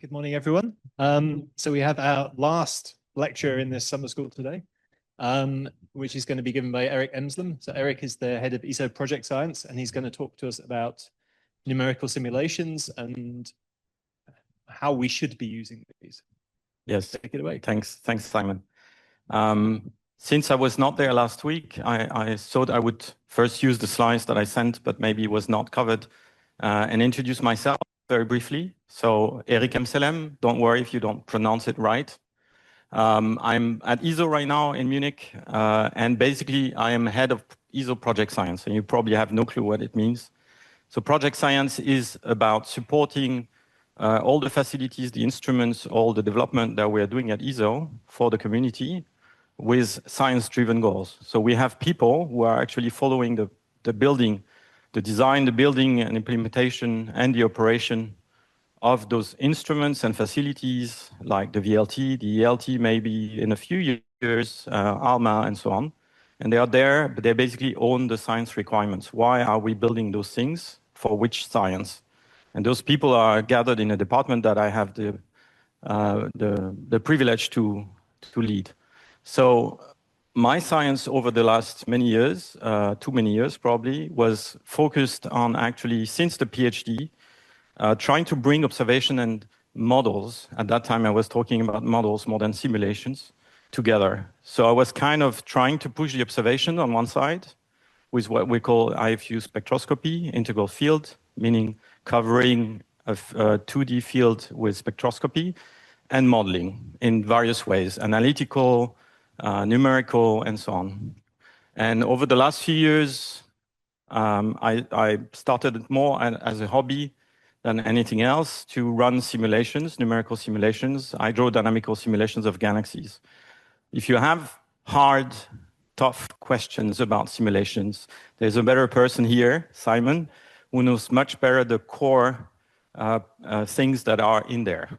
Good morning, everyone. So we have our last lecture in this summer school today, which is going to be given by Eric Emsellem. So Eric is the head of ESO Project Science, and he's going to talk to us about numerical simulations and how we should be using these. Yes. Take it away. Thanks, Simon. Since I was not there last week, I thought I would first use the slides that I sent, but maybe was not covered, and introduce myself very briefly. So Eric Emsellem, don't worry if you don't pronounce it right. I'm at ESO right now in Munich, and basically I am head of ESO Project Science, and you probably have no clue what it means. So Project Science is about supporting all the facilities, the instruments, all the development that we're doing at ESO for the community with science-driven goals. So we have people who are actually following the building, the design, the building and implementation and the operation of those instruments and facilities like the VLT, the ELT, maybe in a few years, ALMA and so on. And they are there, but they basically own the science requirements. Why are we building those things? For which science? And those people are gathered in a department that I have the privilege to lead. So my science over the last many years, too many years probably, was focused on actually, since the PhD, trying to bring observation and models. At that time, I was talking about models more than simulations together. So I was kind of trying to push the observation on one side with what we call IFU spectroscopy, integral field, meaning covering a 2D field with spectroscopy, and modeling in various ways, analytical, numerical, and so on. And over the last few years, I started more as a hobby than anything else to run simulations, numerical simulations, hydrodynamical simulations of galaxies. If you have hard, tough questions about simulations, there's a better person here, Simon, who knows much better the core things that are in there.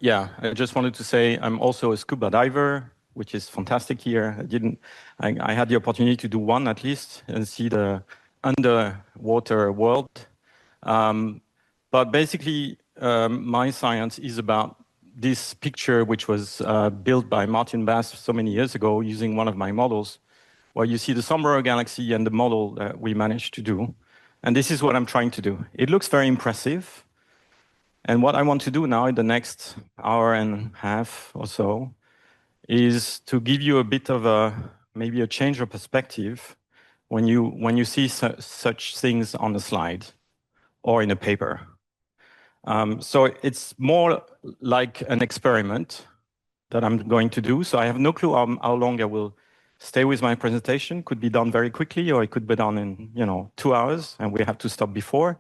Yeah, I just wanted to say I'm also a scuba diver, which is fantastic here. I had the opportunity to do one at least and see the underwater world. But basically, my science is about this picture, which was built by Martin Bass so many years ago using one of my models, where you see the Sombra galaxy and the model that we managed to do. And this is what I'm trying to do. It looks very impressive. And what I want to do now in the next hour and a half or so is to give you a bit of maybe a change of perspective when you see such things on the slide or in a paper. So it's more like an experiment that I'm going to do. So I have no clue how long I will stay with my presentation. Could be done very quickly, or it could be done in 2 hours, and we have to stop before.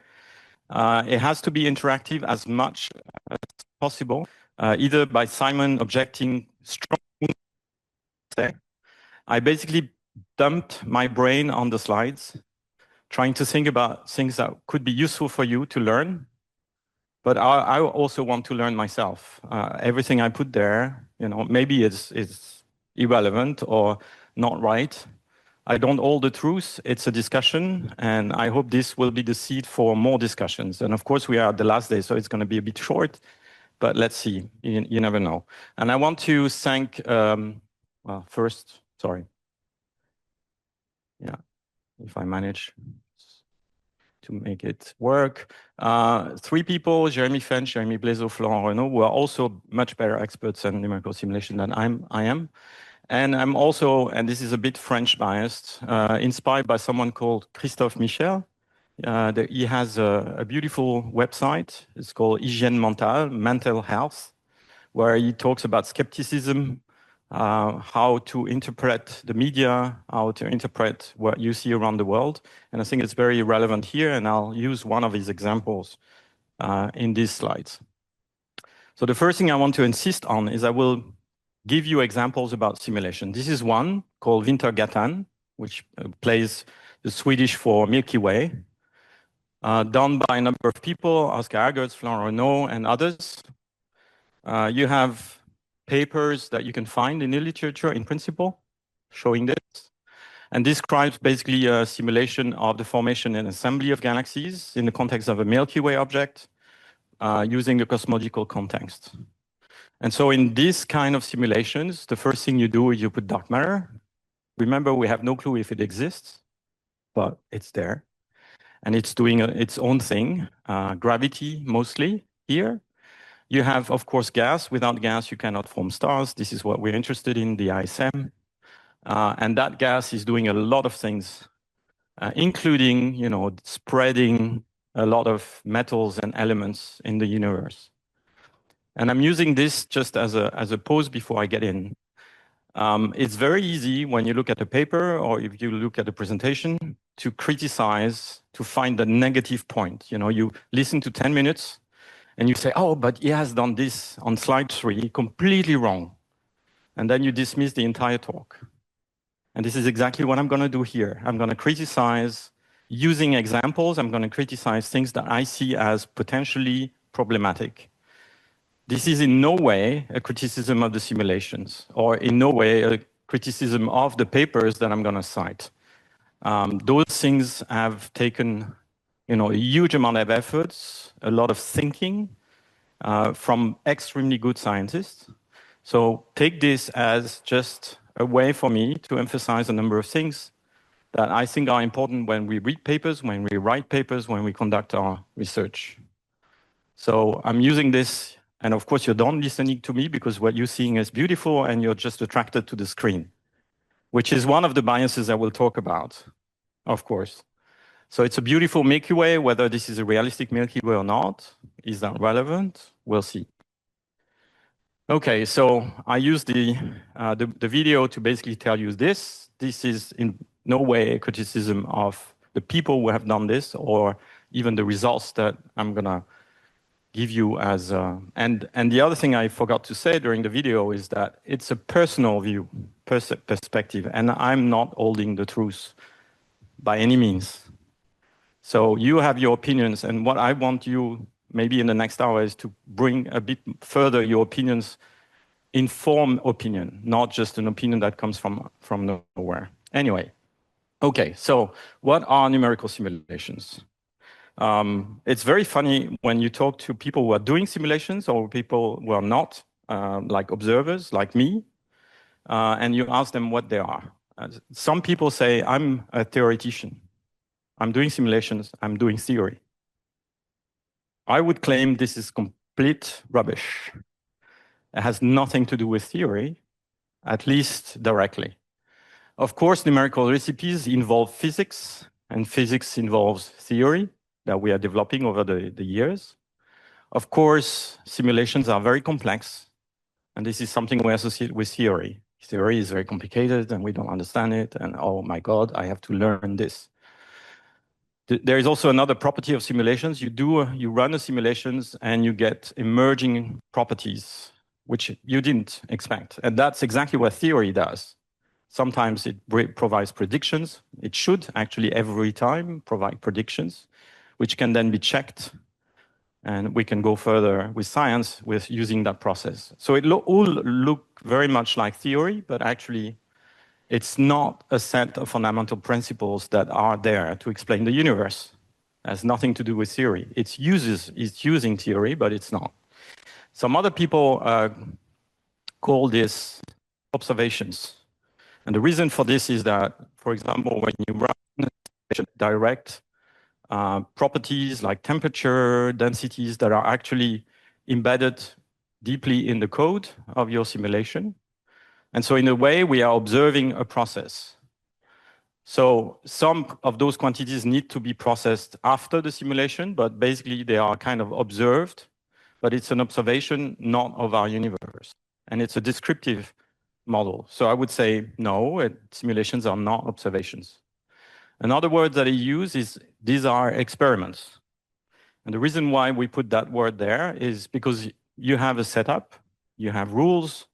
It has to be interactive as much as possible, either by Simon objecting strongly. I basically dumped my brain on the slides, trying to think about things that could be useful for you to learn. But I also want to learn myself. Everything I put there, maybe it's irrelevant or not right. I don't hold the truth. It's a discussion, and I hope this will be the seed for more discussions. And of course, we are at the last day, so it's going to be a bit short, but let's see. You never know. And I want to thank, first, sorry. Yeah, if I manage to make it work. 3 people, Jeremy Fench, Jeremy Blaiseau, Florent Renaud, who are also much better experts in numerical simulation than I am. And I'm also, and this is a bit French biased, inspired by someone called Christophe Michel. He has a beautiful website. It's called Hygiène Mentale, Mental Health, where he talks about skepticism, how to interpret the media, how to interpret what you see around the world. And I think it's very relevant here, and I'll use one of his examples in these slides. So the first thing I want to insist on is I will give you examples about simulation. This is one called Vintergatan, which plays the Swedish for Milky Way, done by a number of people, Oscar Agertz, Florent Renaud, and others. You have papers that you can find in the literature in principle showing this, and describes basically a simulation of the formation and assembly of galaxies in the context of a Milky Way object. using the cosmological context. And so in this kind of simulations, the first thing you do is you put dark matter. Remember, we have no clue if it exists, but it's there. And it's doing its own thing, gravity mostly here. You have, of course, gas. Without gas, you cannot form stars. This is what we're interested in, the ISM. And that gas is doing a lot of things, including, spreading a lot of metals and elements in the universe. And I'm using this just as a pause before I get in. It's very easy when you look at a paper or if you look at a presentation to criticize, to find the negative point. You listen to 10 minutes and you say, oh, but he has done this on slide 3 completely wrong. And then you dismiss the entire talk. And this is exactly what I'm going to do here. I'm going to criticize using examples. I'm going to criticize things that I see as potentially problematic. This is in no way a criticism of the simulations or in no way a criticism of the papers that I'm going to cite. Those things have taken a huge amount of efforts, a lot of thinking from extremely good scientists. So take this as just a way for me to emphasize a number of things that I think are important when we read papers, when we write papers, when we conduct our research. So I'm using this. And of course, you're done listening to me because what you're seeing is beautiful and you're just attracted to the screen, which is one of the biases I will talk about, of course. So it's a beautiful Milky Way. Whether this is a realistic Milky Way or not, is that relevant? We'll see. Okay, so I use the video to basically tell you this. This is in no way a criticism of the people who have done this or even the results that I'm going to give you as and the other thing I forgot to say during the video is that it's a personal view, perspective, and I'm not holding the truth by any means. So you have your opinions, and what I want you maybe in the next hour is to bring a bit further your opinions, informed opinion, not just an opinion that comes from nowhere. Anyway, okay, so what are numerical simulations? It's very funny when you talk to people who are doing simulations or people who are not, like observers, like me, and you ask them what they are. Some people say, I'm a theoretician. I'm doing simulations, I'm doing theory. I would claim this is complete rubbish. It has nothing to do with theory, at least directly. Of course, numerical recipes involve physics, and physics involves theory that we are developing over the years. Of course, simulations are very complex, and this is something we associate with theory. Theory is very complicated, and we don't understand it, and oh my God, I have to learn this. There is also another property of simulations. You run the simulations, and you get emerging properties, which you didn't expect. And that's exactly what theory does. Sometimes it provides predictions. It should actually every time provide predictions, which can then be checked, and we can go further with science with using that process. So it all look very much like theory, but actually it's not a set of fundamental principles that are there to explain the universe. It has nothing to do with theory. It's using theory, but it's not. Some other people call this observations. And the reason for this is that, for example, when you run direct properties like temperature, densities that are actually embedded deeply in the code of your simulation. And so in a way, we are observing a process. So some of those quantities need to be processed after the simulation, but basically they are kind of observed, but it's an observation not of our universe. And it's a descriptive model. So I would say, no, simulations are not observations. Another word that I use is these are experiments. And the reason why we put that word there is because you have a setup, you have rules,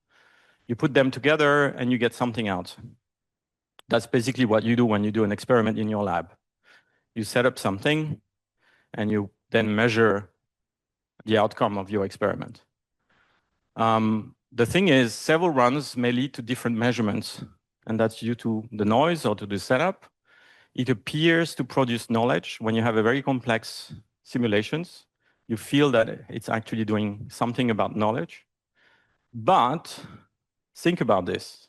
you put them together and you get something out. That's basically what you do when you do an experiment in your lab. You set up something and you then measure the outcome of your experiment. The thing is, several runs may lead to different measurements, and that's due to the noise or to the setup. It appears to produce knowledge when you have a very complex simulations. You feel that it's actually doing something about knowledge. But think about this.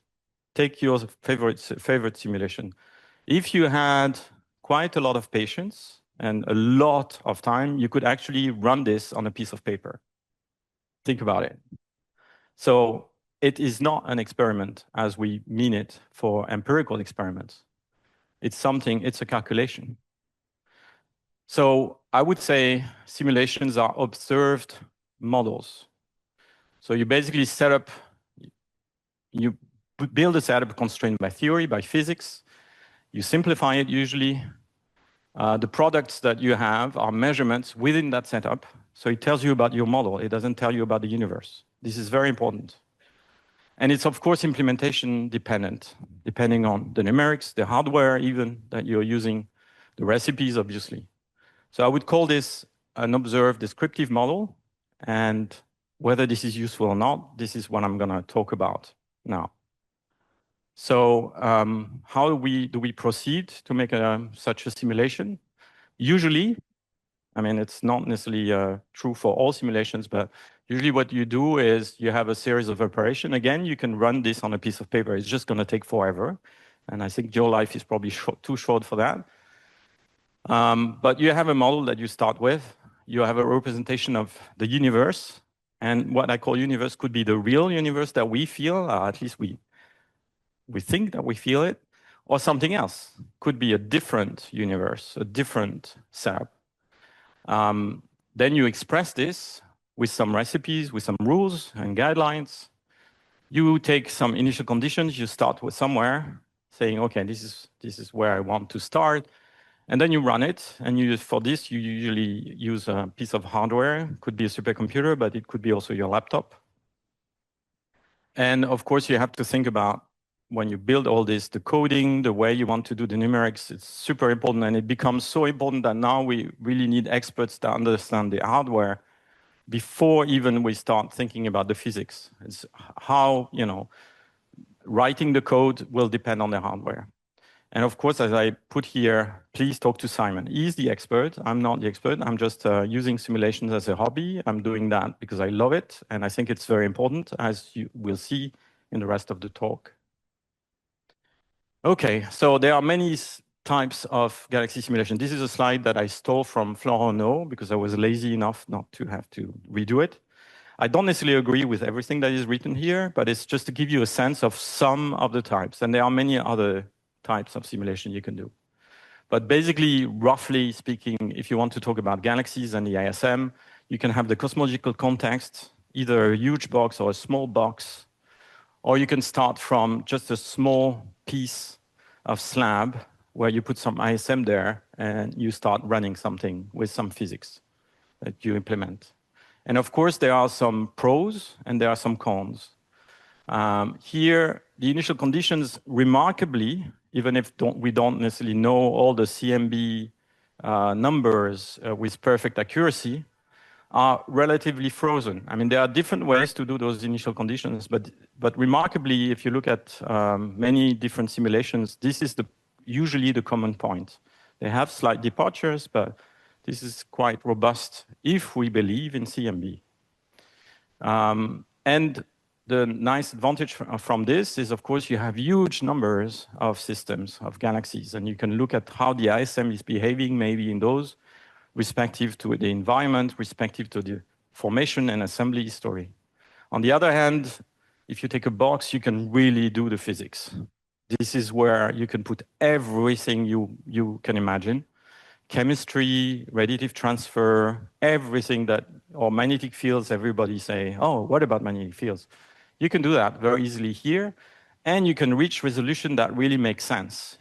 Take your favorite simulation. If you had quite a lot of patience and a lot of time, you could actually run this on a piece of paper. Think about it. So it is not an experiment as we mean it for empirical experiments. It's something, it's a calculation. So I would say simulations are observed models. So you basically set up, you build a setup constrained by theory, by physics. You simplify it usually. The products that you have are measurements within that setup. So it tells you about your model. It doesn't tell you about the universe. This is very important. And it's, of course, implementation dependent, depending on the numerics, the hardware even that you're using, the recipes, obviously. So I would call this an observed descriptive model. And whether this is useful or not, this is what I'm going to talk about now. So how do we proceed to make such a simulation? Usually, I mean, it's not necessarily true for all simulations, but usually what you do is you have a series of operations. Again, you can run this on a piece of paper. It's just going to take forever. And I think your life is probably too short for that. But you have a model that you start with. You have a representation of the universe. And what I call universe could be the real universe that we feel, at least we think that we feel it, or something else. Could be a different universe, a different setup. Then you express this with some recipes, with some rules and guidelines. You take some initial conditions. You start with somewhere, saying, "Okay, this is where I want to start," and then you run it. And for this, you usually use a piece of hardware. It could be a supercomputer, but it could be also your laptop. And of course, you have to think about when you build all this, the coding, the way you want to do the numerics. It's super important, and it becomes so important that now we really need experts that understand the hardware before even we start thinking about the physics. It's how, writing the code will depend on the hardware. And of course, as I put here, please talk to Simon. He's the expert. I'm not the expert. I'm just using simulations as a hobby. I'm doing that because I love it. And I think it's very important, as you will see in the rest of the talk. Okay, so there are many types of galaxy simulation. This is a slide that I stole from Florent Naud because I was lazy enough not to have to redo it. I don't necessarily agree with everything that is written here, but it's just to give you a sense of some of the types. And there are many other types of simulation you can do. But basically, roughly speaking, if you want to talk about galaxies and the ISM, you can have the cosmological context, either a huge box or a small box, or you can start from just a small piece of slab where you put some ISM there and you start running something with some physics that you implement. And of course, there are some pros and there are some cons. Here, the initial conditions, remarkably, even if we don't necessarily know all the CMB numbers with perfect accuracy, are relatively frozen. I mean, there are different ways to do those initial conditions, but remarkably, if you look at many different simulations, this is usually the common point. They have slight departures, but this is quite robust if we believe in CMB. And the nice advantage from this is, of course, you have huge numbers of systems, of galaxies, and you can look at how the ISM is behaving maybe in those, respective to the environment, respective to the formation and assembly story. On the other hand, if you take a box, you can really do the physics. This is where you can put everything you can imagine. Chemistry, radiative transfer, everything or magnetic fields, everybody say, oh, what about magnetic fields? You can do that very easily here, and you can reach resolution that really makes sense.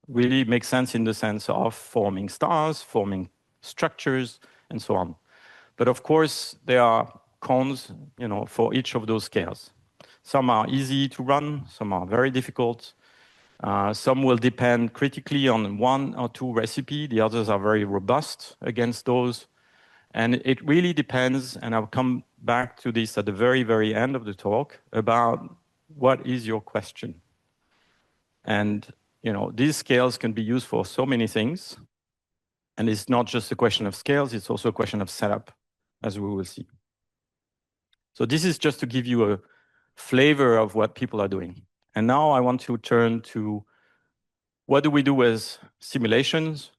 Really makes sense in the sense of forming stars, forming structures, and so on. But of course, there are cons, for each of those scales. Some are easy to run, some are very difficult. Some will depend critically on one or two recipes. The others are very robust against those. And it really depends, and I'll come back to this at the very, very end of the talk, about what is your question. And these scales can be used for so many things. And it's not just a question of scales, it's also a question of setup. as we will see. So this is just to give you a flavor of what people are doing. And now I want to turn to what do we do with simulations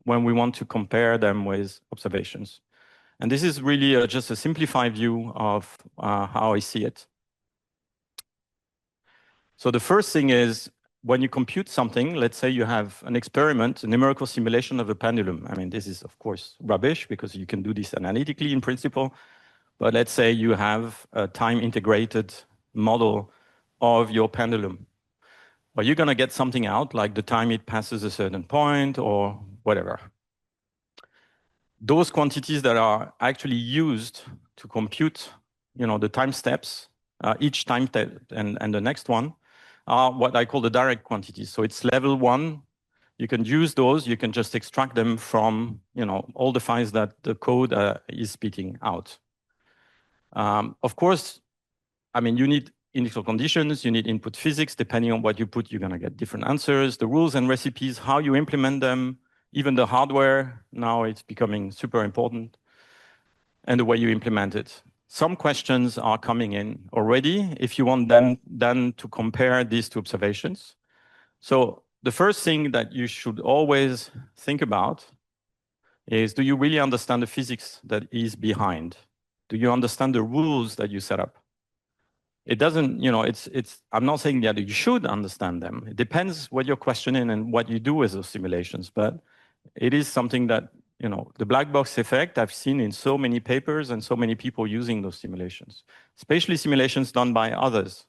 when we want to compare them with observations. And this is really just a simplified view of how I see it. So the first thing is, when you compute something, let's say you have an experiment, a numerical simulation of a pendulum. I mean, this is, of course, rubbish because you can do this analytically in principle. But let's say you have a time-integrated model of your pendulum. Well, you're going to get something out, like the time it passes a certain point or whatever. Those quantities that are actually used to compute, the time steps, each time step and the next one, are what I call the direct quantities. So it's level 1. You can use those. You can just extract them from, all the files that the code is spitting out. Of course, I mean, you need initial conditions, you need input physics. Depending on what you put, you're going to get different answers. The rules and recipes, how you implement them, even the hardware, now it's becoming super important, and the way you implement it. Some questions are coming in already if you want them then to compare these to observations. So the first thing that you should always think about is, do you really understand the physics that is behind? Do you understand the rules that you set up? It doesn't, I'm not saying that you should understand them. It depends what you're questioning and what you do with those simulations, but it is something that, the black box effect I've seen in so many papers and so many people using those simulations, especially simulations done by others.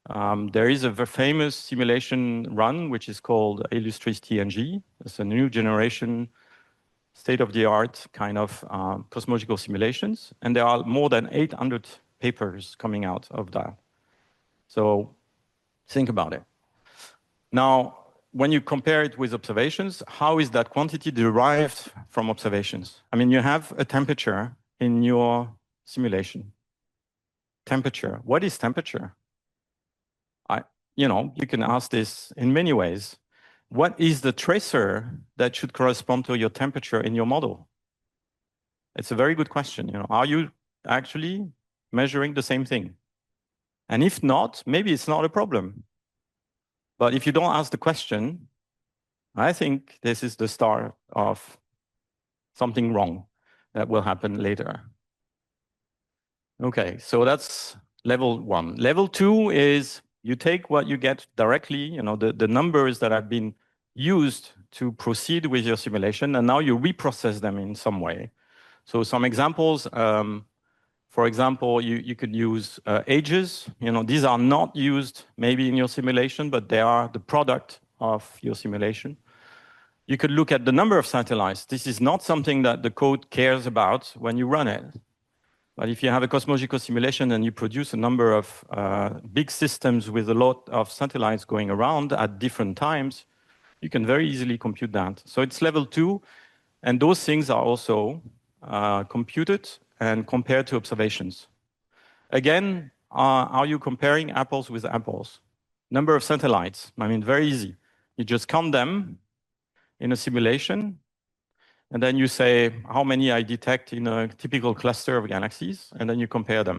There is a very famous simulation run, which is called Illustris TNG. It's a new generation, state-of-the-art kind of cosmological simulations. And there are more than 800 papers coming out of that. So think about it. Now, when you compare it with observations, how is that quantity derived from observations? I mean, you have a temperature in your simulation. Temperature. What is temperature? You can ask this in many ways. What is the tracer that should correspond to your temperature in your model? It's a very good question. Are you actually measuring the same thing? And if not, maybe it's not a problem. But if you don't ask the question, I think this is the start of something wrong that will happen later. Okay, so that's level 1. Level 2 is you take what you get directly, the numbers that have been used to proceed with your simulation, and now you reprocess them in some way. So some examples, for example, you could use ages. These are not used maybe in your simulation, but they are the product of your simulation. You could look at the number of satellites. This is not something that the code cares about when you run it. But if you have a cosmological simulation and you produce a number of big systems with a lot of satellites going around at different times, you can very easily compute that. So it's level 2, and those things are also computed and compared to observations. Again, are you comparing apples with apples? Number of satellites, I mean, very easy. You just count them in a simulation, and then you say how many I detect in a typical cluster of galaxies, and then you compare them.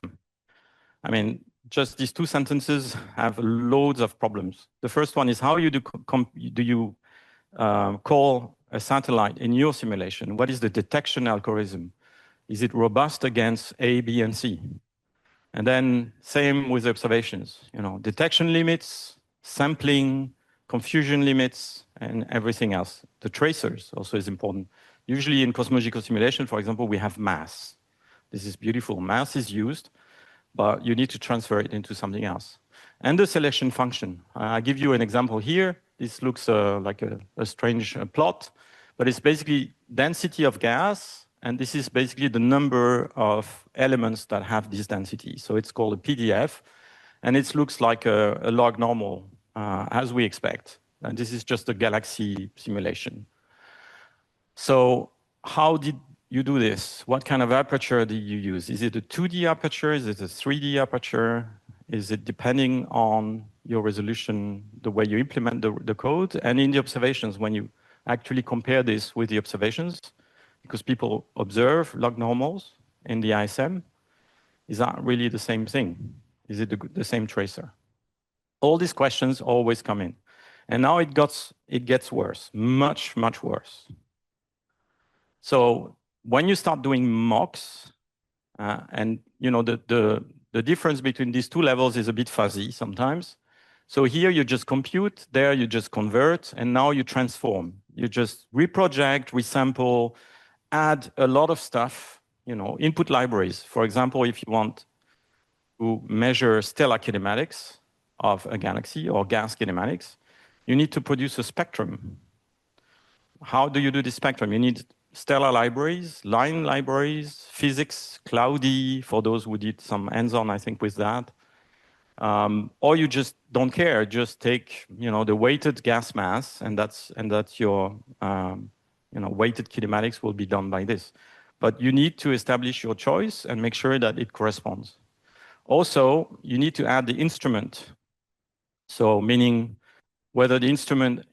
I mean, just these 2 sentences have loads of problems. The first one is, how you do you call a satellite in your simulation? What is the detection algorithm? Is it robust against A, B, and C? And then same with observations, detection limits, sampling, confusion limits, and everything else. The tracers also is important. Usually in cosmological simulation, for example, we have mass. This is beautiful. Mass is used, but you need to transfer it into something else. And the selection function. I'll give you an example here. This looks like a strange plot, but it's basically density of gas, and this is basically the number of elements that have this density. So it's called a PDF, and it looks like a log normal, as we expect. And this is just a galaxy simulation. So how did you do this? What kind of aperture did you use? Is it a 2D aperture? Is it a 3D aperture? Is it depending on your resolution, the way you implement the code? And in the observations, when you actually compare this with the observations, because people observe log normals, in the ISM? Is that really the same thing? Is it the same tracer? All these questions always come in. And now it gets worse, much, much worse. So when you start doing mocks, and you know the difference between these two levels is a bit fuzzy sometimes. So here you just compute, there you just convert, and now you transform. You just reproject, resample, add a lot of stuff, you know, input libraries. For example, if you want to measure stellar kinematics of a galaxy or gas kinematics, you need to produce a spectrum. How do you do this spectrum? You need stellar libraries, line libraries, physics, cloudy, for those who did some hands-on, I think, with that. Or you just don't care, just take, you know, the weighted gas mass, and that's your, you know, weighted kinematics will be done by this. But you need to establish your choice and make sure that it corresponds. Also, you need to add the instrument. So meaning whether the instrument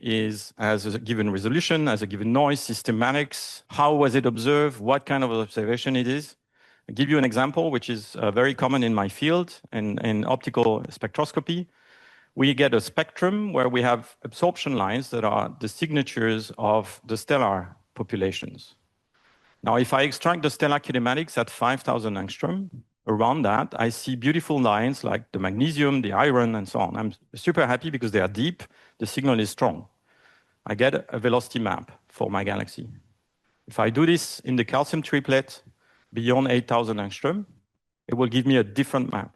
has a given resolution, has a given noise, systematics, how was it observed, what kind of observation it is. I'll give you an example, which is very common in my field, in optical spectroscopy. We get a spectrum where we have absorption lines that are the signatures of the stellar populations. Now, if I extract the stellar kinematics at 5,000 angstrom, around that, I see beautiful lines like the magnesium, the iron, and so on. I'm super happy because they are deep, the signal is strong. I get a velocity map for my galaxy. If I do this in the calcium triplet beyond 8,000 angstrom, it will give me a different map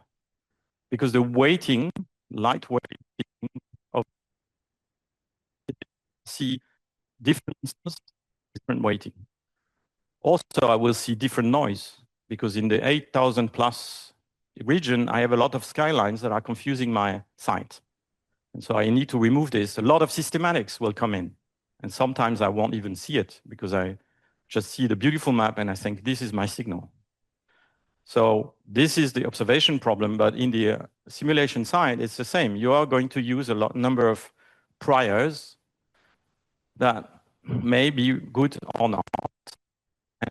because the weighting, light weighting of see different instances, different weighting. Also, I will see different noise because in the 8,000 plus region, I have a lot of skylines that are confusing my sight. And so I need to remove this. A lot of systematics will come in. And sometimes I won't even see it because I just see the beautiful map and I think this is my signal. So this is the observation problem, but in the simulation side, it's the same. You are going to use a number of priors that may be good or not.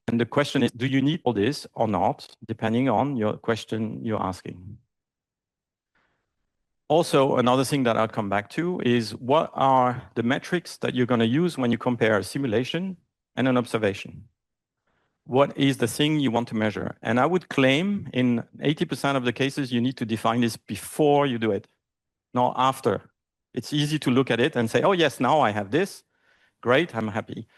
And the question is, do you need all this or not, depending on your question you're asking. Also, another thing that I'll come back to is what are the metrics that you're going to use when you compare a simulation and an observation? What is the thing you want to measure? And I would claim in 80% of the cases, you need to define this before you do it, not after. It's easy to look at it and say, oh, yes, now I have this. Great, I'm happy.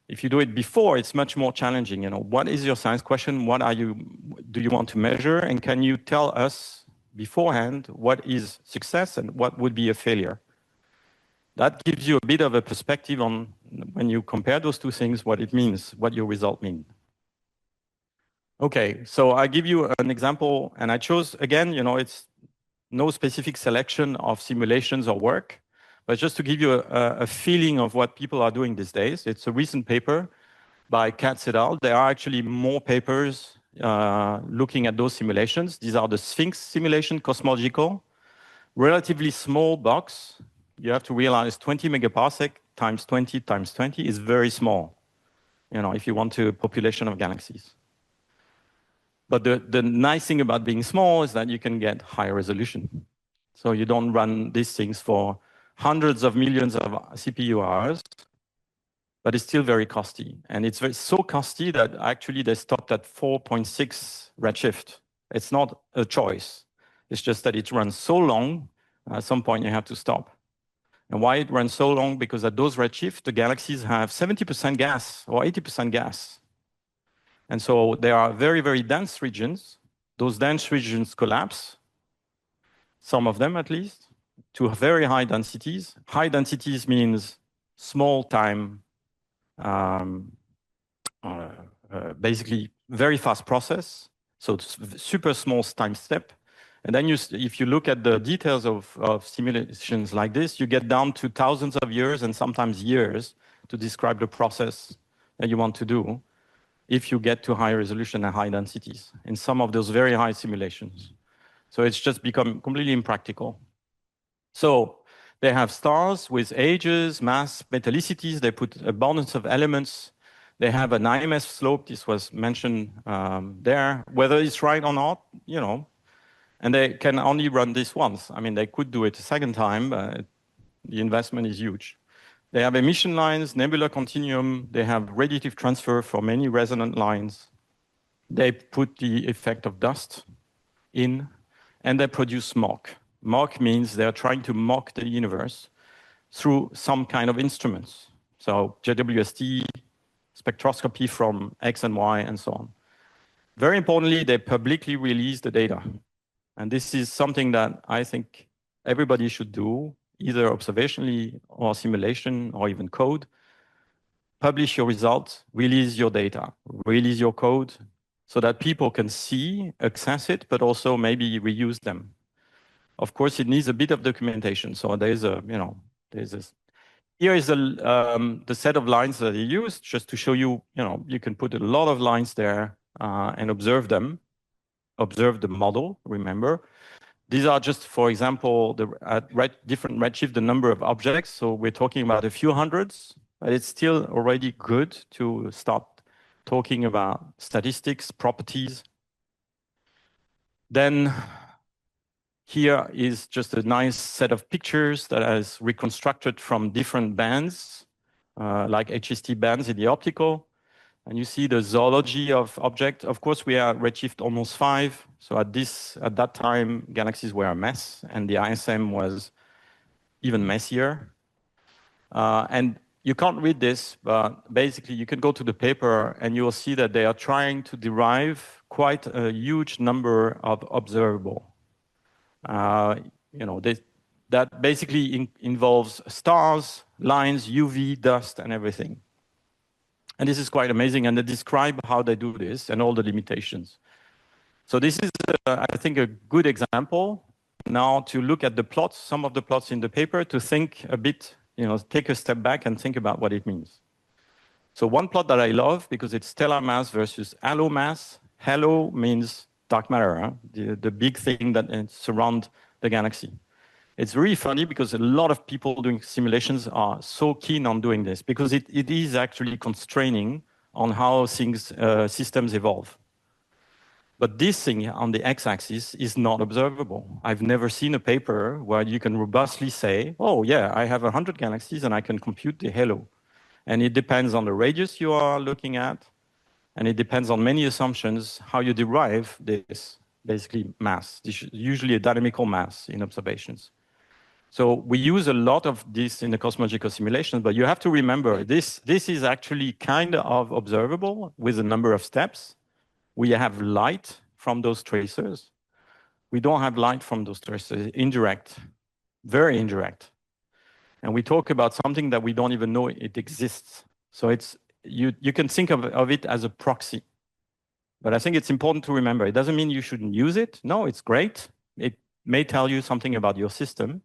If you do it before, it's much more challenging. You know, what is your science question? Do you want to measure? And can you tell us beforehand what is success and what would be a failure? That gives you a bit of a perspective on when you compare those two things, what it means, what your result means. Okay, so I give you an example, and I chose, again, you know, it's no specific selection of simulations or work, but just to give you a feeling of what people are doing these days. It's a recent paper by Katz et al. There are actually more papers looking at those simulations. These are the Sphinx simulation, cosmological, relatively small box. You have to realize 20 megaparsec times 20 times 20 is very small, you know, if you want to population of galaxies. But the nice thing about being small is that you can get higher resolution. So you don't run these things for hundreds of millions of CPU hours, but it's still very costly. And it's so costly that actually they stopped at 4.6 redshift. It's not a choice. It's just that it runs so long, at some point you have to stop. And why it runs so long? Because at those redshift, the galaxies have 70% gas or 80% gas. And so there are very, very dense regions. Those dense regions collapse, some of them at least, to very high densities. High densities means small time, basically very fast process. So it's super small time step. And then if you look at the details of simulations like this, you get down to thousands of years and sometimes years to describe the process that you want to do if you get to high resolution and high densities in some of those very high simulations. So it's just become completely impractical. So they have stars with ages, mass, metallicities. They put abundance of elements. They have an IMS slope. This was mentioned there. Whether it's right or not, you know, and they can only run this once. I mean, they could do it a second time, but the investment is huge. They have emission lines, nebular continuum. They have radiative transfer for many resonant lines. They put the effect of dust in, and they produce smog. Smog means they're trying to mock the universe through some kind of instruments. So JWST, spectroscopy from X and Y, and so on. Very importantly, they publicly release the data. And this is something that I think everybody should do, either observationally or simulation or even code. Publish your results, release your data, release your code so that people can see, access it, but also maybe reuse them. Of course, it needs a bit of documentation. So there's a, you know, there's this. Here is the set of lines that you use, just to show you, you know, you can put a lot of lines there and observe them, observe the model, remember. These are just, for example, different redshift, the number of objects. So we're talking about a few hundreds, but it's still already good to start talking about statistics, properties. Then here is just a nice set of pictures that is reconstructed from different bands, like HST bands in the optical. And you see the zoology of object. Of course, we are redshift almost 5. So at that time, galaxies were a mess, and the ISM was even messier. And you can't read this, but basically you can go to the paper and you will see that they are trying to derive quite a huge number of observable. You know, that basically involves stars, lines, UV, dust, and everything. And this is quite amazing, and they describe how they do this and all the limitations. So this is, I think, a good example now to look at the plots, some of the plots in the paper, to think a bit, you know, take a step back and think about what it means. So one plot that I love, because it's stellar mass versus halo mass. Halo means dark matter, huh? the big thing that surrounds the galaxy. It's really funny because a lot of people doing simulations are so keen on doing this because it is actually constraining on how systems evolve. But this thing on the x-axis is not observable. I've never seen a paper where you can robustly say, oh yeah, I have 100 galaxies and I can compute the halo. And it depends on the radius you are looking at, and it depends on many assumptions how you derive this, basically mass. This is usually a dynamical mass in observations. So we use a lot of this in the cosmological simulations, but you have to remember this is actually kind of observable with a number of steps. We have light from those tracers. We don't have light from those tracers, indirect, very indirect. And we talk about something that we don't even know it exists. So it's you can think of it as a proxy. But I think it's important to remember, it doesn't mean you shouldn't use it. No, it's great. It may tell you something about your system,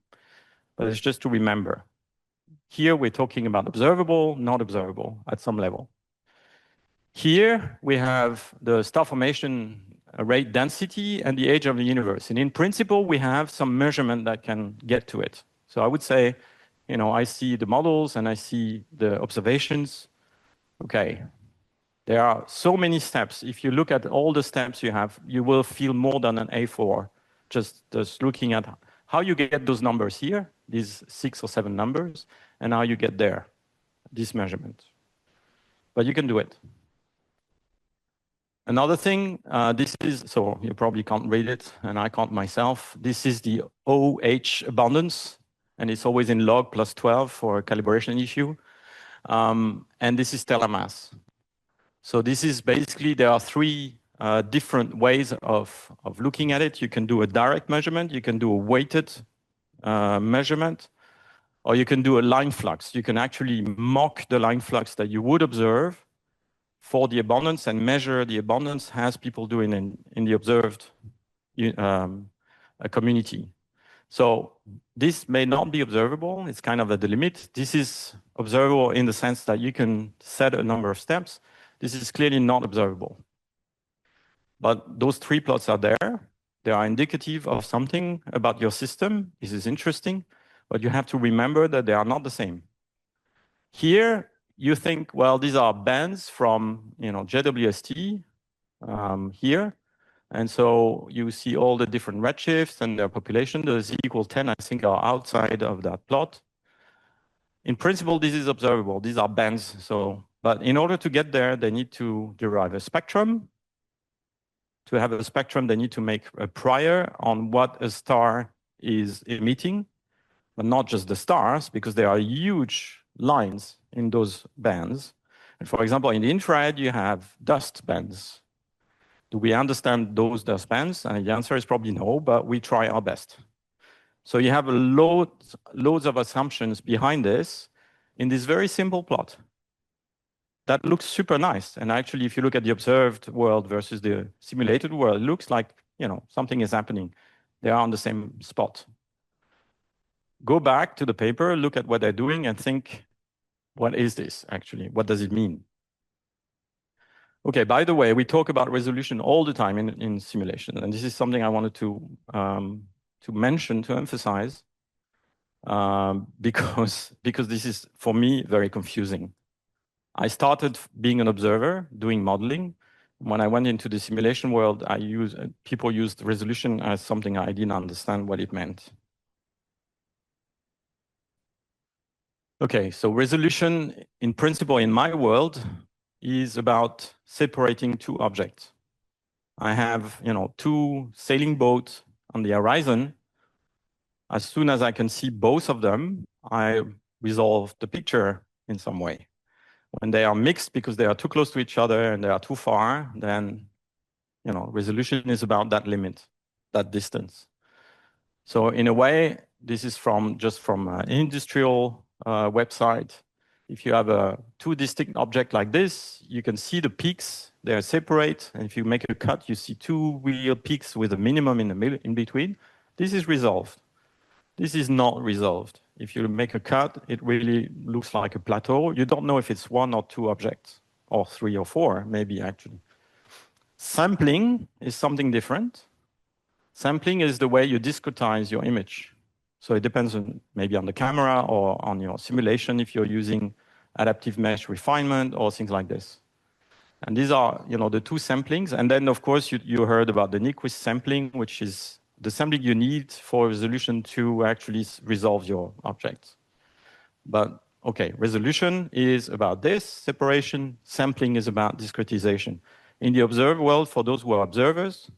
but it's just to remember. Here we're talking about observable, not observable at some level. Here we have the star formation rate density and the age of the universe. And in principle, we have some measurement that can get to it. So I would say, you know, I see the models and I see the observations. Okay, there are so many steps. If you look at all the steps you have, you will feel more than an A4, just looking at how you get those numbers here, these 6 or 7 numbers, and how you get there, this measurement. But you can do it. Another thing, this is, so you probably can't read it, and I can't myself. This is the OH abundance, and it's always in log plus 12 for a calibration issue. And this is stellar mass. So this is basically, there are 3 different ways of looking at it. You can do a direct measurement, you can do a weighted measurement, or you can do a line flux. You can actually mock the line flux that you would observe for the abundance and measure the abundance as people do in the observed community. So this may not be observable. It's kind of at the limit. This is observable in the sense that you can set a number of steps. This is clearly not observable. But those 3 plots are there. They are indicative of something about your system. This is interesting, but you have to remember that they are not the same. Here, you think, well, these are bands from JWST here. And so you see all the different redshifts and their population. The z equals 10, I think, are outside of that plot. In principle, this is observable. These are bands. But in order to get there, they need to derive a spectrum. To have a spectrum, they need to make a prior on what a star is emitting, but not just the stars, because there are huge lines in those bands. And for example, in the infrared, you have dust bands. Do we understand those dust bands? And the answer is probably no, but we try our best. So you have loads of assumptions behind this in this very simple plot. That looks super nice. And actually, if you look at the observed world versus the simulated world, it looks like something is happening. They are on the same spot. Go back to the paper, look at what they're doing, and think, what is this actually? What does it mean? Okay, by the way, we talk about resolution all the time in simulation, and this is something I wanted to mention, to emphasize, because this is, for me, very confusing. I started being an observer, doing modeling. When I went into the simulation world, people used resolution as something I didn't understand what it meant. Okay, so resolution, in principle, in my world, is about separating two objects. I have, two sailing boats on the horizon. As soon as I can see both of them, I resolve the picture in some way. When they are mixed because they are too close to each other and they are too far, then, resolution is about that limit, that distance. So in a way, this is just from an industrial website. If you have two distinct objects like this, you can see the peaks, they are separate. And if you make a cut, you see two real peaks with a minimum in between. This is resolved. This is not resolved. If you make a cut, it really looks like a plateau. You don't know if it's one or two objects, or three or four, maybe actually. Sampling is something different. Sampling is the way you discretize your image. So it depends maybe on the camera or on your simulation if you're using adaptive mesh refinement or things like this. And these are the two samplings. And then, of course, you heard about the Nyquist sampling, which is the sampling you need for resolution to actually resolve your objects. But okay, resolution is about this separation. Sampling is about discretization. In the observed world, for those who are observers,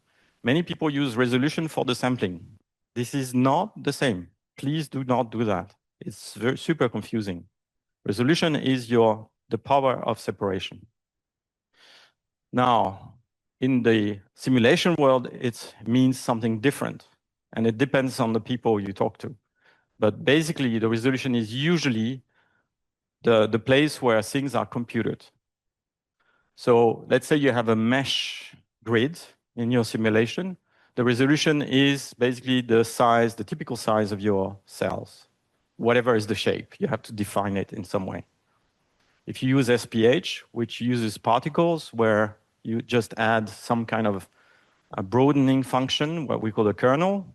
many people use resolution for the sampling. This is not the same. Please do not do that. It's super confusing. Resolution is the power of separation. Now, in the simulation world, it means something different. And it depends on the people you talk to. But basically, the resolution is usually the place where things are computed. So let's say you have a mesh grid in your simulation. The resolution is basically the typical size of your cells. Whatever is the shape, you have to define it in some way. If you use SPH, which uses particles, where you just add some kind of a broadening function, what we call a kernel,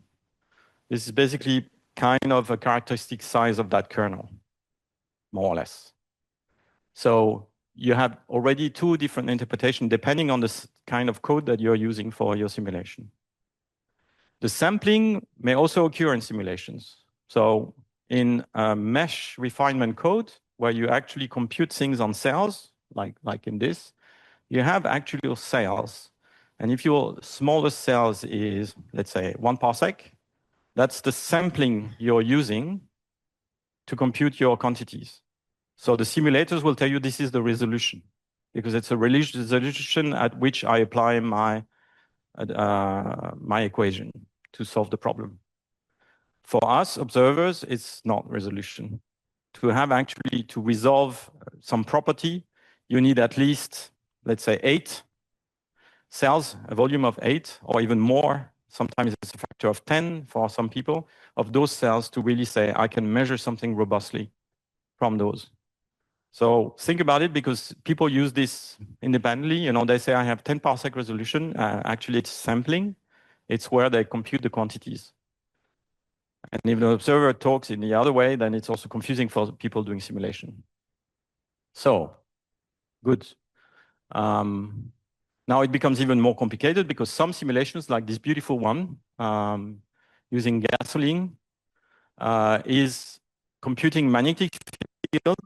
this is basically kind of a characteristic size of that kernel, more or less. So you have already two different interpretations depending on the kind of code that you're using for your simulation. The sampling may also occur in simulations. So in a mesh refinement code, where you actually compute things on cells, like in this, you have actual cells. And if your smallest cells is, let's say, 1 parsec, that's the sampling you're using to compute your quantities. So the simulators will tell you this is the resolution, because it's a resolution at which I apply my equation to solve the problem. For us observers, it's not resolution. To resolve some property, you need at least, let's say, 8 cells, a volume of 8 or even more. Sometimes it's a factor of 10 for some people, of those cells to really say, I can measure something robustly from those. So think about it, because people use this independently. They say I have 10 parsec resolution. Actually, it's sampling. It's where they compute the quantities. And if the observer talks in the other way, then it's also confusing for people doing simulation. So, good. Now it becomes even more complicated because some simulations, like this beautiful one, using gasoline, is computing magnetic field.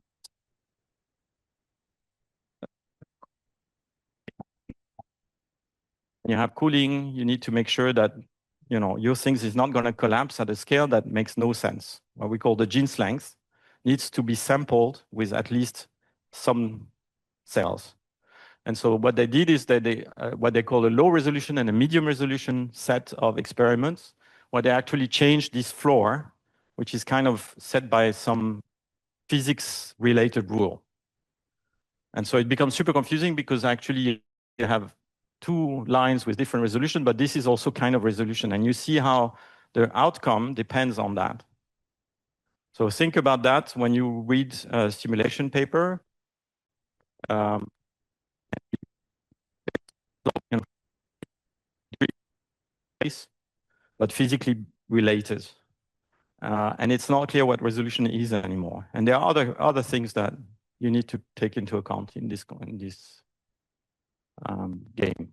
When you have cooling, you need to make sure that your things is not going to collapse at a scale that makes no sense. What we call the Jeans length needs to be sampled with at least some cells. And so what they did is that they what they call a low resolution and a medium resolution set of experiments, where they actually changed this floor, which is kind of set by some physics related rule. And so it becomes super confusing because actually you have two lines with different resolution, but this is also kind of resolution. And you see how the outcome depends on that. So think about that when you read a simulation paper. But physically related. And it's not clear what resolution is anymore. And there are other things that you need to take into account in this game.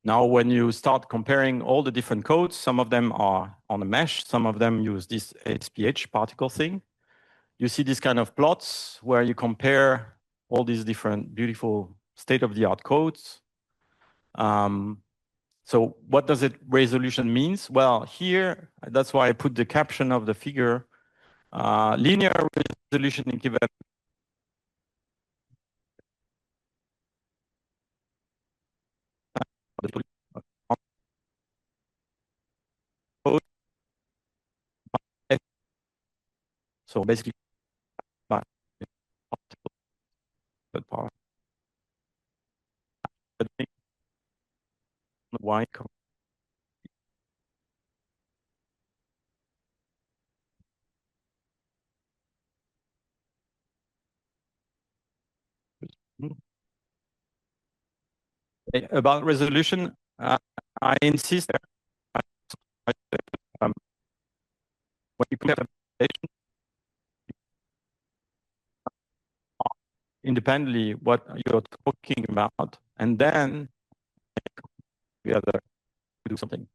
Now, when you start comparing all the different codes, some of them are on a mesh, some of them use this HPH particle thing. You see these kind of plots where you compare all these different beautiful state-of-the-art codes. So what does it resolution means? Well, here, that's why I put the caption of the figure, linear resolution equivalent. So basically, why? About resolution, I insist when you put independently what you're talking about, and then together do something.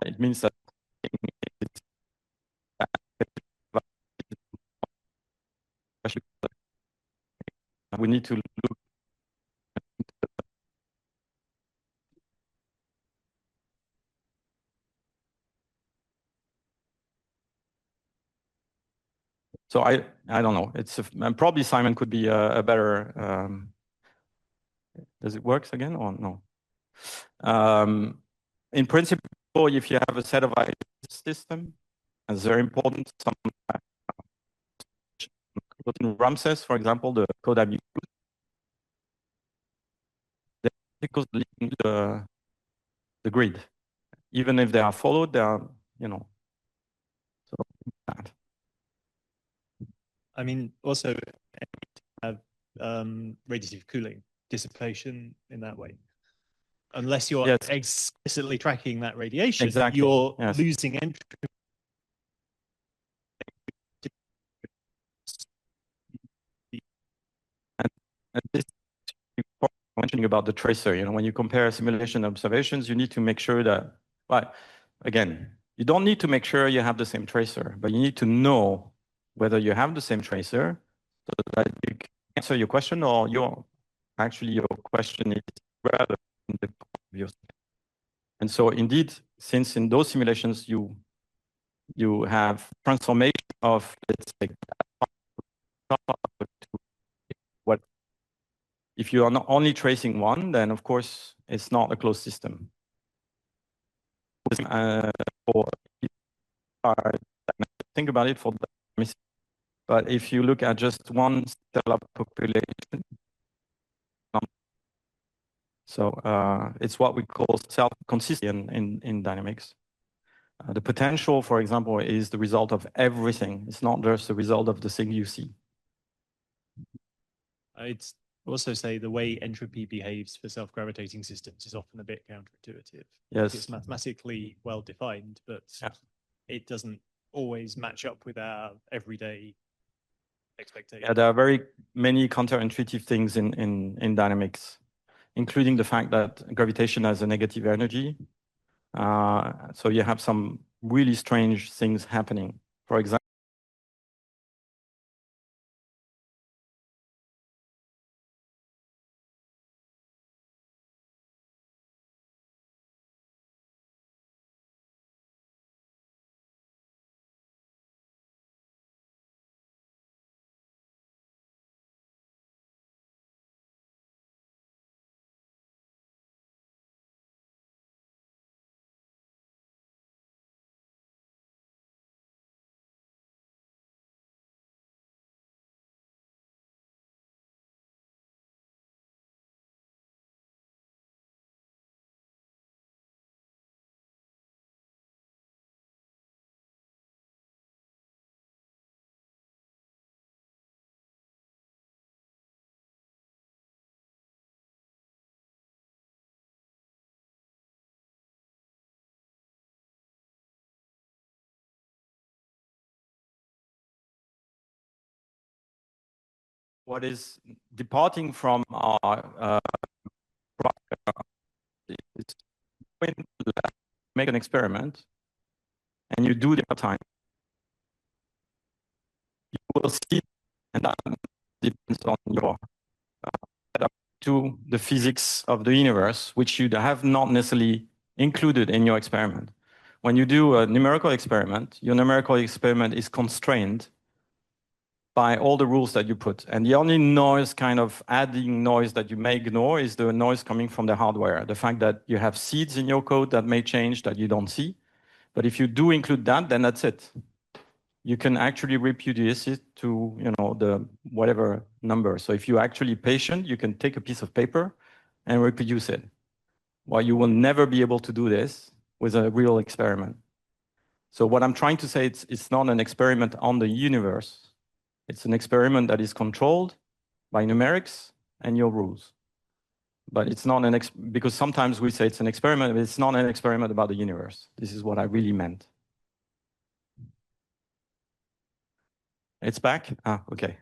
It means that we need to look. So I don't know. It's probably Simon could be a better. Does it work again or no? In principle, if you have a set of ideas system, it's very important. Some in Ramses, for example, the code I've used, because the grid, even if they are followed, they are so that. I mean, also have radiative cooling, dissipation in that way. Unless you're explicitly tracking that radiation, exactly. You're losing entropy. And this mentioning about the tracer, when you compare simulation observations, you need to make sure that, well, again, you don't need to make sure you have the same tracer, but you need to know whether you have the same tracer so that you can answer your question, or your question is rather in the view. And so indeed, since in those simulations you have transformation of, let's say, what if you are not only tracing one, then of course it's not a closed system. For think about it for the, but if you look at just one stellar population, so it's what we call self-consistent in dynamics. The potential, for example, is the result of everything. It's not just the result of the thing you see. I'd also say the way entropy behaves for self-gravitating systems is often a bit counterintuitive. Yes. It's mathematically well defined, but it doesn't always match up with our everyday expectations. Yeah, there are very many counterintuitive things in dynamics, including the fact that gravitation has a negative energy. So you have some really strange things happening. For example, what is departing from our is when you make an experiment and you do the time, you will see, and that depends on your to the physics of the universe, which you have not necessarily included in your experiment. When you do a numerical experiment, your numerical experiment is constrained by all the rules that you put. And the only noise, kind of adding noise that you may ignore is the noise coming from the hardware. The fact that you have seeds in your code that may change that you don't see. But if you do include that, then that's it. You can actually reproduce it to, the whatever number. So if you're actually patient, you can take a piece of paper and reproduce it. Well, you will never be able to do this with a real experiment. So what I'm trying to say, it's not an experiment on the universe. It's an experiment that is controlled by numerics and your rules. But it's not because sometimes we say it's an experiment, but it's not an experiment about the universe. This is what I really meant. It's back? Ah, okay.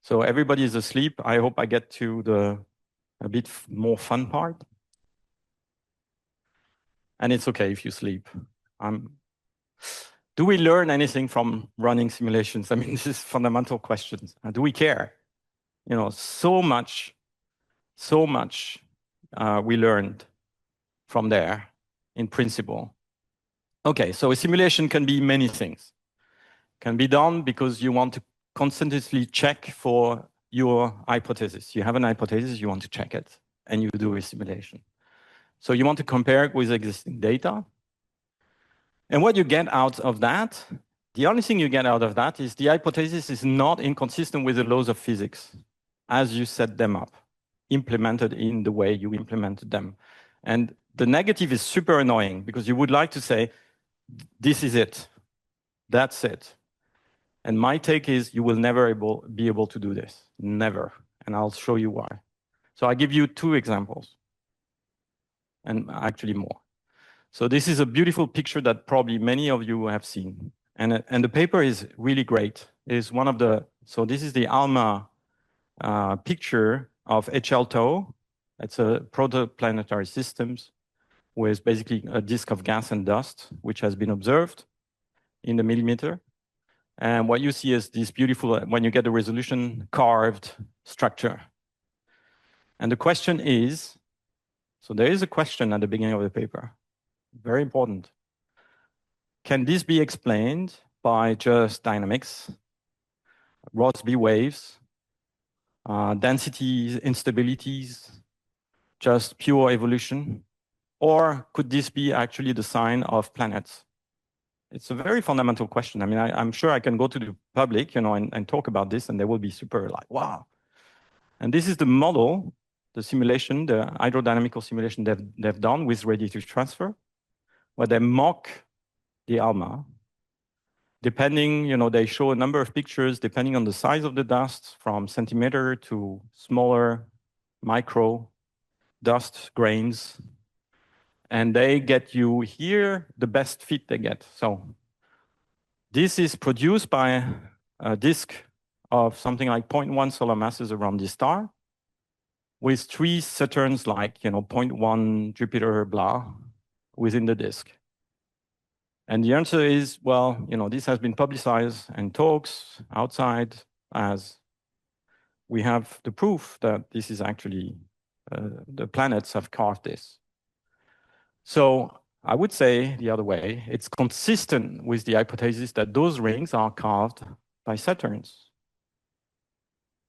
So everybody is asleep. I hope I get to a bit more fun part. And it's okay if you sleep. Do we learn anything from running simulations? I mean, this is fundamental questions. Do we care? So much we learned from there in principle. Okay, so a simulation can be many things. Can be done because you want to constantly check for your hypothesis. You have an hypothesis, you want to check it, and you do a simulation. So you want to compare it with existing data. And what you get out of that, the only thing you get out of that is the hypothesis is not inconsistent with the laws of physics as you set them up, implemented in the way you implemented them. And the negative is super annoying because you would like to say, this is it, that's it. And my take is you will never be able to do this, never. And I'll show you why. So I give you 2 examples, and actually more. So this is a beautiful picture that probably many of you have seen. And the paper is really great. It is one of the, so this is the ALMA picture of HL-TOW. It's a protoplanetary systems with basically a disk of gas and dust, which has been observed in the millimeter. And what you see is this beautiful, when you get the resolution, carved structure. And the question is, so there is a question at the beginning of the paper, very important. Can this be explained by just dynamics, Rossby waves, density instabilities, just pure evolution? Or could this be actually the sign of planets? It's a very fundamental question. I mean, I'm sure I can go to the public, and talk about this, and they will be super like, wow. And this is the model, the simulation, the hydrodynamical simulation they've done with radiative transfer, where they mock the ALMA. Depending, they show a number of pictures depending on the size of the dust, from centimeter to smaller micro dust grains. And they get you here the best fit they get. So this is produced by a disk of something like 0.1 solar masses around this star, with 3 Saturns like, 0.1 Jupiter, blah, within the disk. And the answer is, well, this has been publicized and talks outside, as we have the proof that this is actually, the planets have carved this. So I would say the other way, it's consistent with the hypothesis that those rings are carved by Saturns,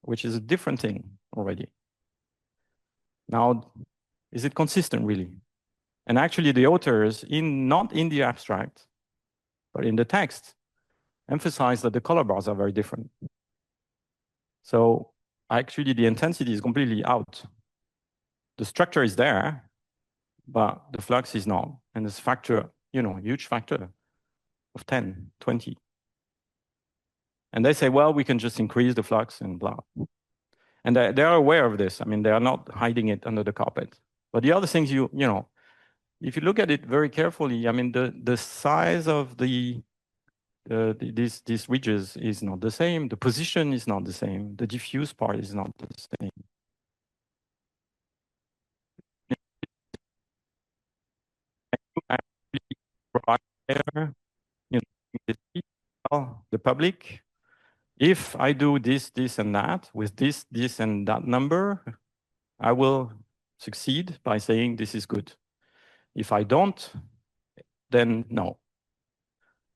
which is a different thing already. Now, is it consistent really? And actually the authors, not in the abstract, but in the text, emphasize that the color bars are very different. So actually the intensity is completely out. The structure is there, but the flux is not. And this factor, huge factor of 10, 20. And they say, well, we can just increase the flux and blah. And they are aware of this. I mean, they are not hiding it under the carpet. But the other things, if you look at it very carefully, I mean, the size of these ridges is not the same. The position is not the same. The diffuse part is not the same. The public, if I do this, this, and that with this, this, and that number, I will succeed by saying this is good. If I don't, then no.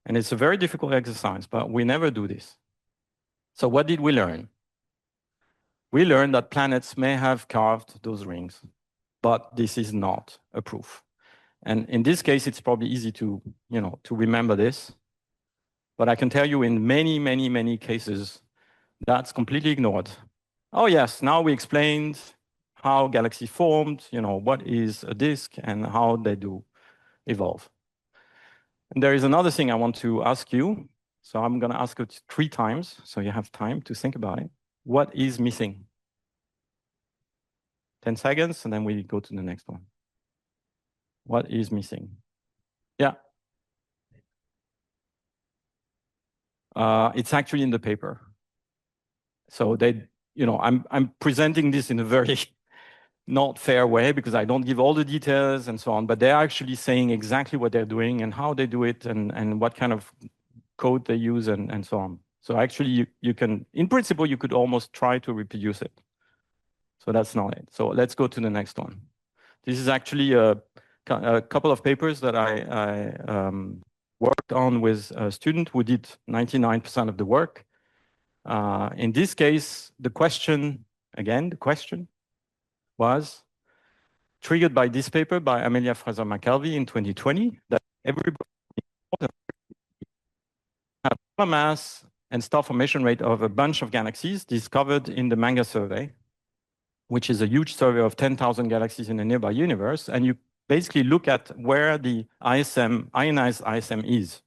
And it's a very difficult exercise, but we never do this. So what did we learn? We learned that planets may have carved those rings, but this is not a proof. And in this case, it's probably easy to remember this. But I can tell you in many, many, many cases, that's completely ignored. Oh yes, now we explained how galaxies formed, what is a disk and how they do evolve. And there is another thing I want to ask you. So I'm going to ask it 3 times, so you have time to think about it. What is missing? 10 seconds, and then we go to the next one. What is missing? Yeah. It's actually in the paper. So I'm presenting this in a very not fair way because I don't give all the details and so on, but they're actually saying exactly what they're doing and how they do it and what kind of code they use and so on. So actually you can, in principle, you could almost try to reproduce it. So that's not it. So let's go to the next one. This is actually a couple of papers that I worked on with a student who did 99% of the work. In this case, the question was triggered by this paper by Amelia Fraser McKelvey in 2020, that everybody had a mass and star formation rate of a bunch of galaxies discovered in the MANGA survey, which is a huge survey of 10,000 galaxies in a nearby universe. And you basically look at where the ionized ISM is.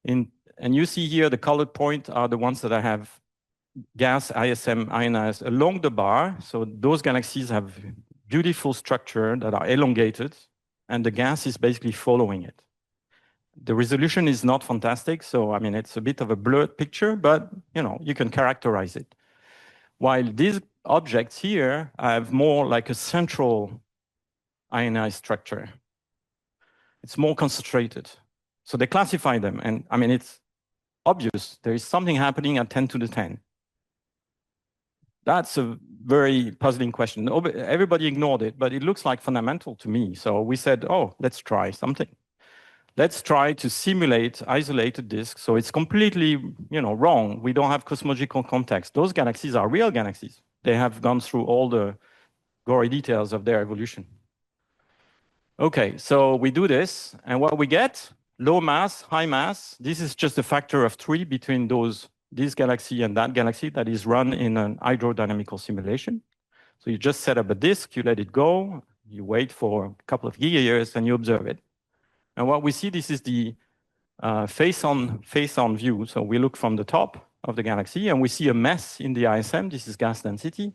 And you see here the colored point are the ones that I have gas ISM ionized along the bar. So those galaxies have beautiful structure that are elongated, and the gas is basically following it. The resolution is not fantastic, so I mean it's a bit of a blurred picture, but you can characterize it. While these objects here have more like a central ionized structure. It's more concentrated. So they classify them, and I mean it's obvious there is something happening at 10 to the 10. That's a very puzzling question. Everybody ignored it, but it looks like fundamental to me. So we said, oh, let's try something. Let's try to simulate isolated disks. So it's completely, wrong. We don't have cosmological context. Those galaxies are real galaxies. They have gone through all the gory details of their evolution. Okay, so we do this, and what we get, low mass, high mass. This is just a factor of 3 between this galaxy and that galaxy that is run in an hydrodynamical simulation. So you just set up a disk, you let it go, you wait for a couple of gigayears, and you observe it. And what we see, this is the face-on view. So we look from the top of the galaxy, and we see a mess in the ISM. This is gas density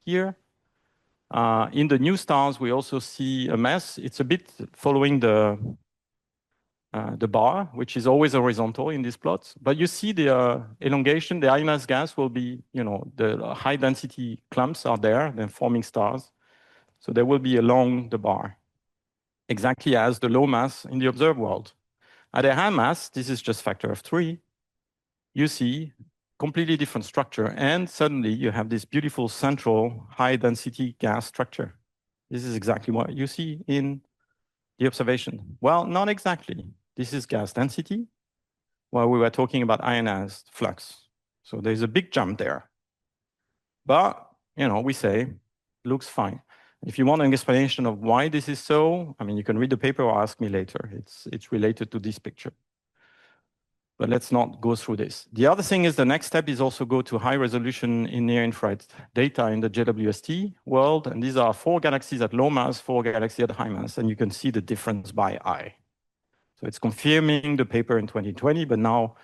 here. In the new stars, we also see a mess. It's a bit following the bar, which is always horizontal in these plots. But you see the elongation, the ionized gas will be, the high density clumps are there, then forming stars. So they will be along the bar, exactly as the low mass in the observed world. At a high mass, this is just factor of 3, you see completely different structure. And suddenly you have this beautiful central high density gas structure. This is exactly what you see in the observation. Well, not exactly. This is gas density, while we were talking about ionized flux. So there's a big jump there. But, we say, looks fine. If you want an explanation of why this is so, you can read the paper or ask me later. It's related to this picture. But let's not go through this. The other thing is the next step is also go to high resolution in near-infrared data in the JWST world. And these are 4 galaxies at low mass, 4 galaxies at high mass. And you can see the difference by eye. So it's confirming the paper in 2020, but now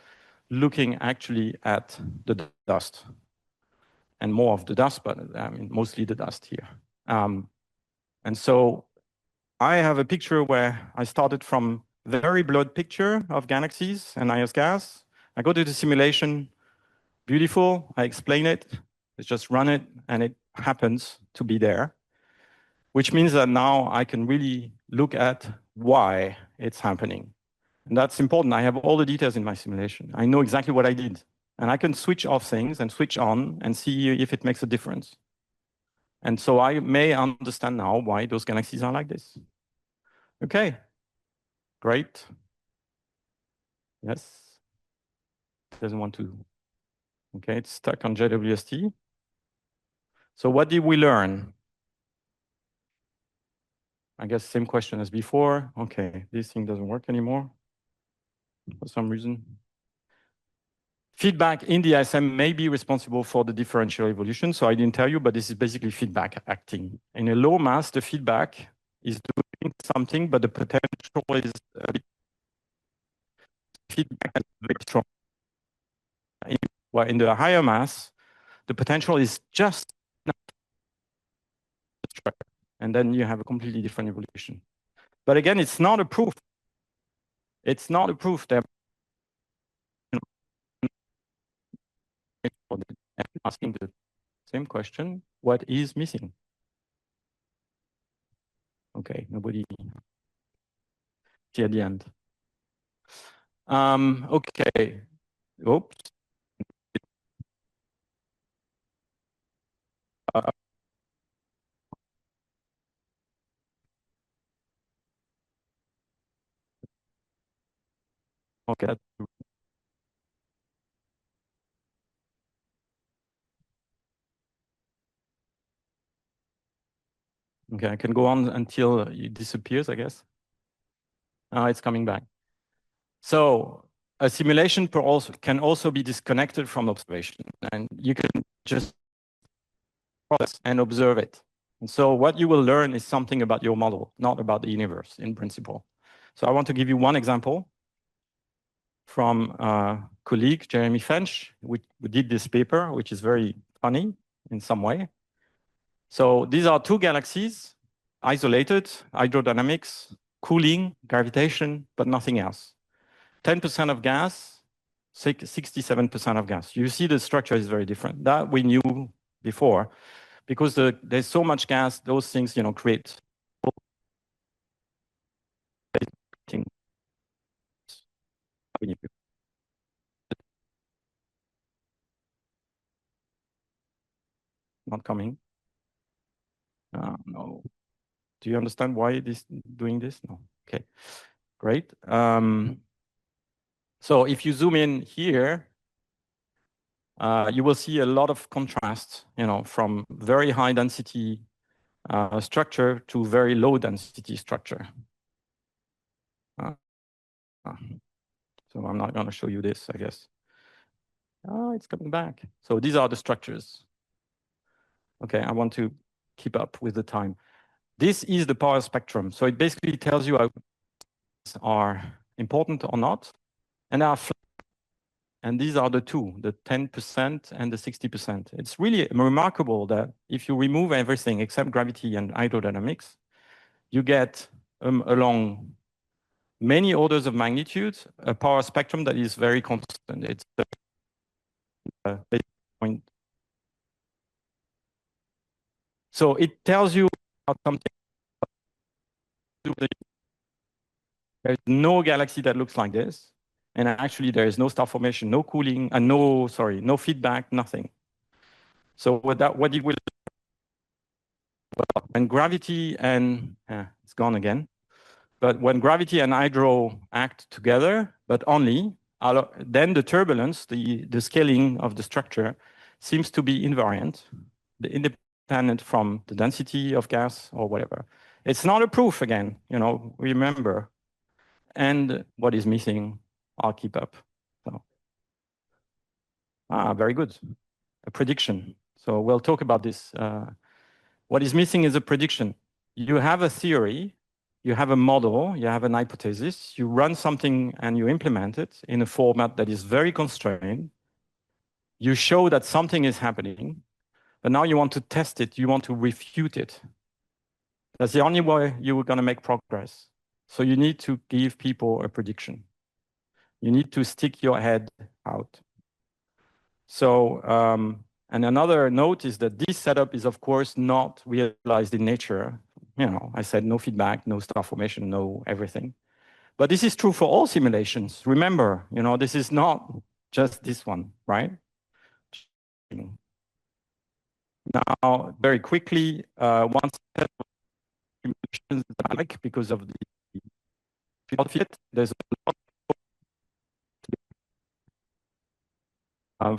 looking actually at the dust. And more of the dust, but mostly the dust here. And so I have a picture where I started from very blurred picture of galaxies and ice gas. I go to the simulation, beautiful, I explain it, let's just run it, and it happens to be there, which means that now I can really look at why it's happening. And that's important. I have all the details in my simulation. I know exactly what I did. And I can switch off things and switch on and see if it makes a difference. And so I may understand now why those galaxies are like this. Okay, great. Yes. Doesn't want to. Okay, it's stuck on JWST. So what did we learn? I guess same question as before. Okay, this thing doesn't work anymore for some reason. Feedback in the ISM may be responsible for the differential evolution. So I didn't tell you, but this is basically feedback acting. In a low mass, the feedback is doing something, but the potential is a bit feedback is very strong. While in the higher mass, the potential is just enough, and then you have a completely different evolution. But again, it's not a proof. It's not a proof that asking the same question, what is missing? Okay, nobody see at the end. Okay, oops. Okay. Okay, I can go on until it disappears, I guess. Now it's coming back. So a simulation can also be disconnected from observation, and you can just process and observe it. And so what you will learn is something about your model, not about the universe in principle. So I want to give you one example from a colleague, Jeremy Fench, who did this paper, which is very funny in some way. So these are 2 galaxies, isolated, hydrodynamics, cooling, gravitation, but nothing else. 10% of gas, 67% of gas. You see the structure is very different. That we knew before, because there's so much gas, those things create not coming. No. Do you understand why this doing this? No. Okay, great. So if you zoom in here, you will see a lot of contrast, from very high density structure to very low density structure. So I'm not going to show you this, I guess. It's coming back. So these are the structures. Okay, I want to keep up with the time. This is the power spectrum. So it basically tells you how are important or not. And and these are the two, the 10% and the 60%. It's really remarkable that if you remove everything except gravity and hydrodynamics, you get along many orders of magnitude a power spectrum that is very constant. It's point. So it tells you about something. There's no galaxy that looks like this. And actually, there is no star formation, no cooling, and no feedback, nothing. So what it will, when gravity and, it's gone again. But when gravity and hydro act together, but only, then the turbulence, the scaling of the structure seems to be invariant, independent from the density of gas or whatever. It's not a proof again, remember. And what is missing, I'll keep up. So, very good. A prediction. So we'll talk about this. What is missing is a prediction. You have a theory, you have a model, you have an hypothesis, you run something and you implement it in a format that is very constrained. You show that something is happening, but now you want to test it, you want to refute it. That's the only way you're going to make progress. So you need to give people a prediction. You need to stick your head out. So, and another note is that this setup is, of course, not realized in nature. I said no feedback, no star formation, no everything. But this is true for all simulations. Remember, this is not just this one, right? Now, very quickly, one set of simulations that I like because of the fit, there's a lot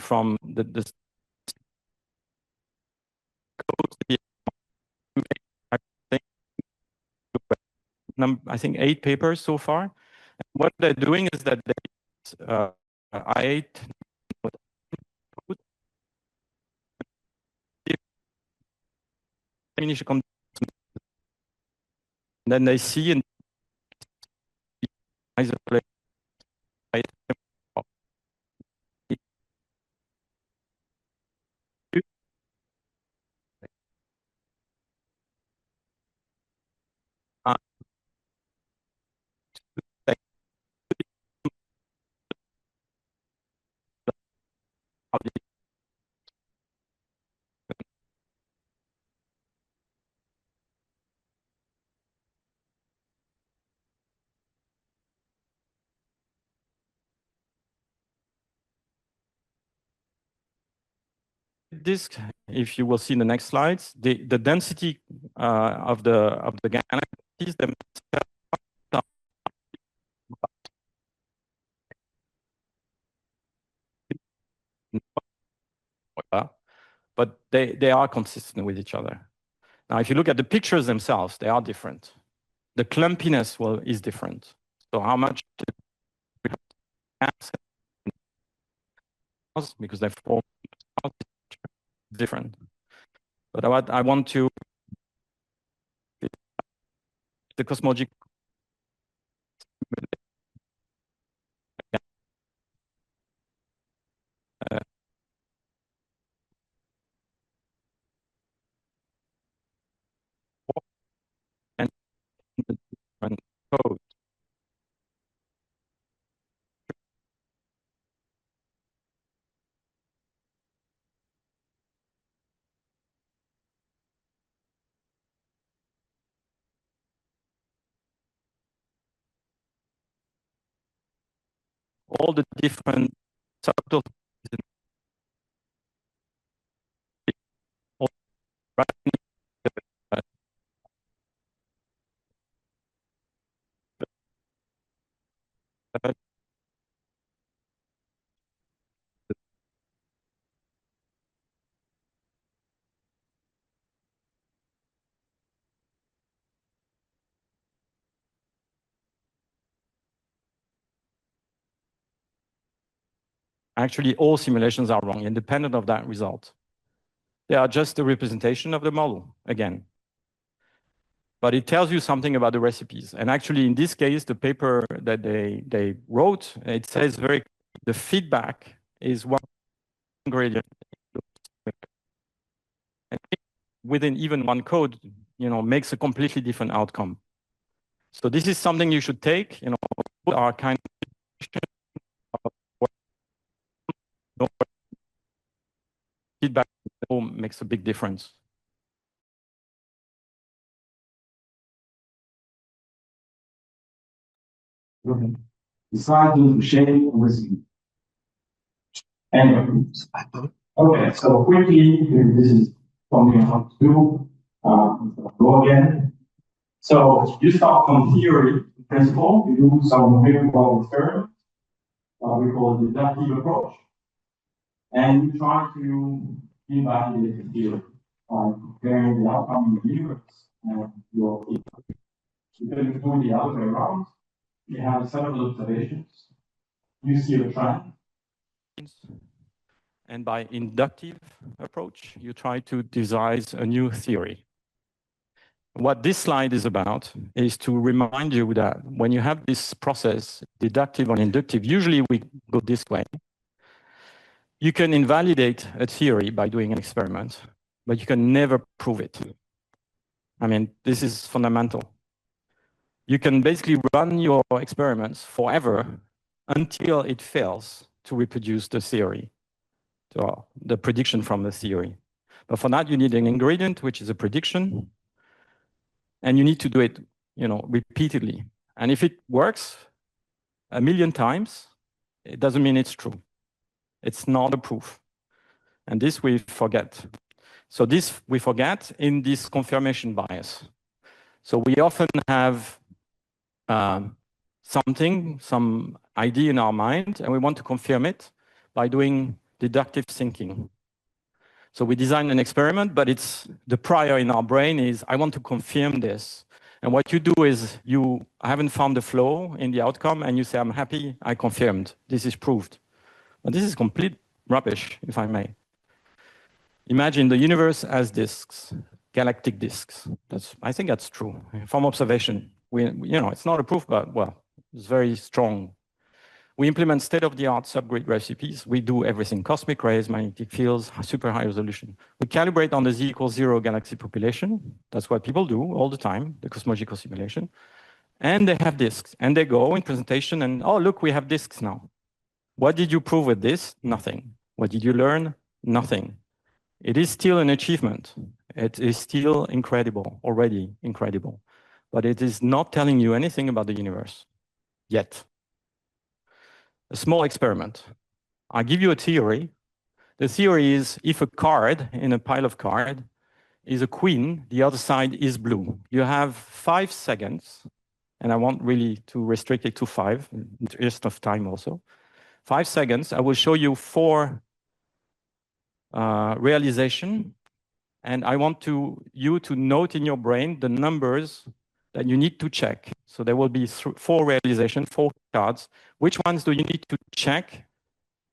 from the I think 8 papers so far. What they're doing is that they I8 then they see and isolate disk. If you will see in the next slides, the density of the galaxies themselves, but they are consistent with each other. Now, if you look at the pictures themselves, they are different. The clumpiness is different. So how much because they form different. But what I want to the cosmological and the different code. All the different subtle Actually, all simulations are wrong, independent of that result. They are just a representation of the model, again. But it tells you something about the recipes. And actually, in this case, the paper that they wrote, it says the feedback is one ingredient. And within even one code, makes a completely different outcome. So this is something you should take, our kind of feedback makes a big difference. Okay. Decide to share with you. Anyway, okay, so quickly, this is something how to do. Go again. So you start from theory principle, you do some real-world experiments, we call it the deductive approach, and you try to evaluate the theory by comparing the outcome of the universe and your theory. You can do the other way around. You have several observations. You see a trend. And by inductive approach, you try to devise a new theory. What this slide is about is to remind you that when you have this process, deductive or inductive, usually we go this way. You can invalidate a theory by doing an experiment, but you can never prove it. I mean, this is fundamental. You can basically run your experiments forever until it fails to reproduce the theory, or the prediction from the theory. But for that, you need an ingredient, which is a prediction, and you need to do it, repeatedly. And if it works 1,000,000 times, it doesn't mean it's true. It's not a proof. And this we forget. So this we forget in this confirmation bias. So we often have some idea in our mind, and we want to confirm it by doing deductive thinking. So we design an experiment, but it's the prior in our brain is, I want to confirm this. And what you do is you haven't found the flow in the outcome, and you say, I'm happy, I confirmed, this is proved. But this is complete rubbish, if I may. Imagine the universe as disks, galactic disks. I think that's true. From observation, it's not a proof, but well, it's very strong. We implement state-of-the-art subgrid recipes. We do everything: cosmic rays, magnetic fields, super high resolution. We calibrate on the z=0 galaxy population. That's what people do all the time, the cosmological simulation. And they have disks, and they go in presentation, and oh, look, we have disks now. What did you prove with this? Nothing. What did you learn? Nothing. It is still an achievement. It is still incredible, already incredible. But it is not telling you anything about the universe yet. A small experiment. I give you a theory. The theory is if a card in a pile of cards is a queen, the other side is blue. You have 5 seconds, and I want really to restrict it to 5, in the interest of time also. 5 seconds, I will show you 4 realization, and I want you to note in your brain the numbers that you need to check. So there will be 4 realizations, 4 cards. Which ones do you need to check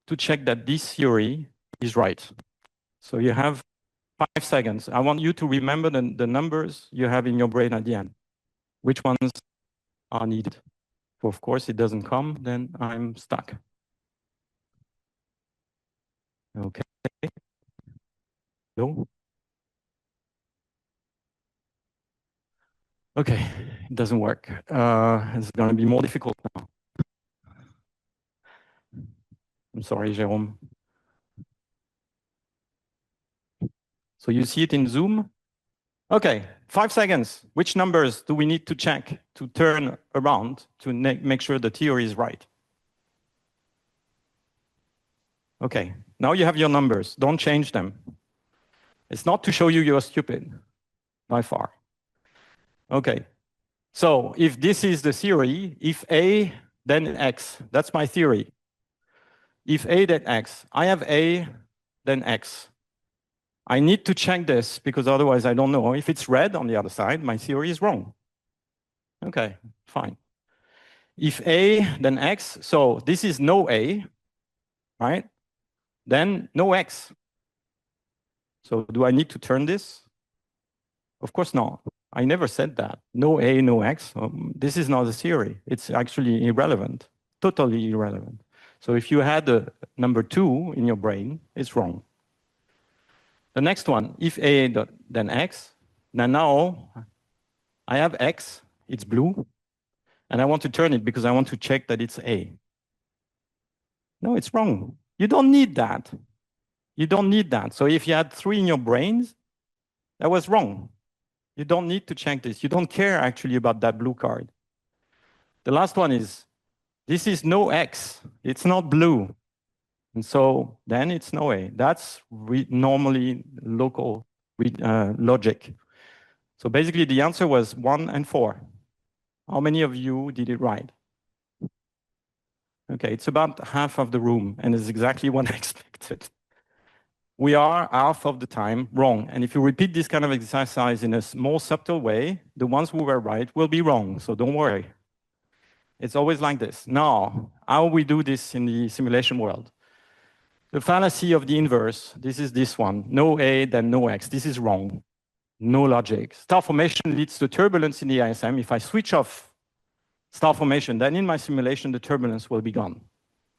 that this theory is right? So you have 5 seconds. I want you to remember the numbers you have in your brain at the end. Which ones are needed? Of course, it doesn't come, then I'm stuck. Okay. No? Okay, it doesn't work. It's going to be more difficult now. I'm sorry, Jérôme. So you see it in Zoom? Okay, 5 seconds. Which numbers do we need to check to turn around to make sure the theory is right? Okay, now you have your numbers. Don't change them. It's not to show you you're stupid, by far. Okay, so if this is the theory, if A, then X, that's my theory. If A, then X, I have A, then X. I need to check this because otherwise I don't know. If it's red on the other side, my theory is wrong. Okay, fine. If A, then X, so this is no A, right? Then no X. So do I need to turn this? Of course not. I never said that. No A, no X. This is not a theory. It's actually irrelevant, totally irrelevant. So if you had a number 2 in your brain, it's wrong. The next one, if A, then X. Now I have X, it's blue, and I want to turn it because I want to check that it's A. No, it's wrong. You don't need that. You don't need that. So if you had 3 in your brains, that was wrong. You don't need to check this. You don't care actually about that blue card. The last one is, this is no X. It's not blue. And so then it's no A. That's normally local logic. So basically the answer was 1 and 4. How many of you did it right? Okay, it's about half of the room, and it's exactly what I expected. We are half of the time wrong. And if you repeat this kind of exercise in a more subtle way, the ones who were right will be wrong, so don't worry. It's always like this. Now, how we do this in the simulation world? The fallacy of the inverse, this is this one. No A, then no X. This is wrong. No logic. Star formation leads to turbulence in the ISM. If I switch off star formation, then in my simulation, the turbulence will be gone.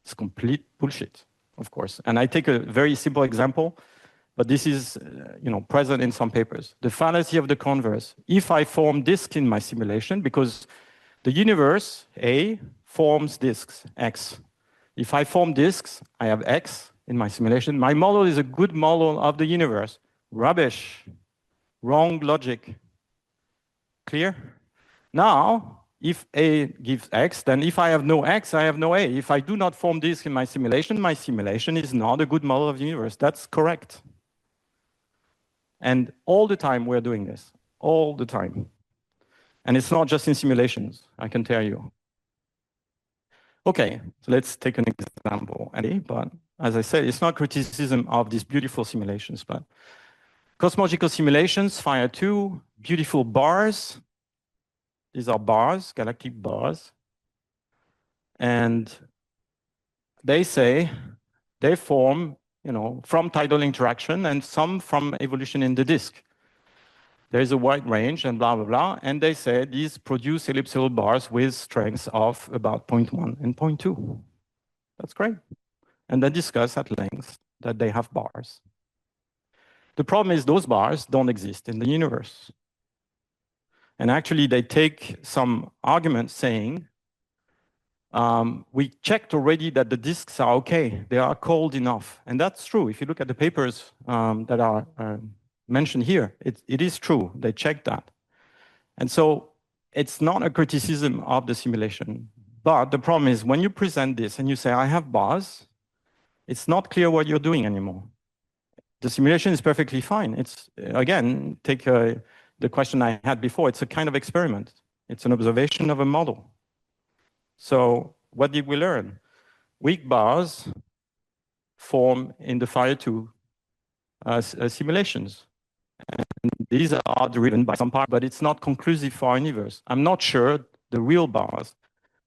It's complete bullshit, of course. And I take a very simple example, but this is present in some papers. The fallacy of the converse. If I form disk in my simulation, because the universe, A, forms disks, X. If I form disks, I have X in my simulation. My model is a good model of the universe. Rubbish. Wrong logic. Clear? Now, if A gives X, then if I have no X, I have no A. If I do not form disk in my simulation is not a good model of the universe. That's correct. And all the time we're doing this. All the time. And it's not just in simulations, I can tell you. Okay, so let's take an example. But as I said, it's not criticism of these beautiful simulations, but cosmological simulations, Fire 2, beautiful bars. These are bars, galactic bars. And they say they form, from tidal interaction and some from evolution in the disk. There's a wide range and blah, blah, blah. And they say these produce elliptical bars with strengths of about 0.1 and 0.2. That's great. And they discuss at length that they have bars. The problem is those bars don't exist in the universe. And actually, they take some arguments saying, we checked already that the disks are okay. They are cold enough. And that's true. If you look at the papers that are mentioned here, it is true. They checked that. And so it's not a criticism of the simulation. But the problem is when you present this and you say, I have bars, it's not clear what you're doing anymore. The simulation is perfectly fine. It's, again, take the question I had before. It's a kind of experiment. It's an observation of a model. So what did we learn? Weak bars form in the Fire 2 simulations. And these are driven by some part, but it's not conclusive for our universe. I'm not sure the real bars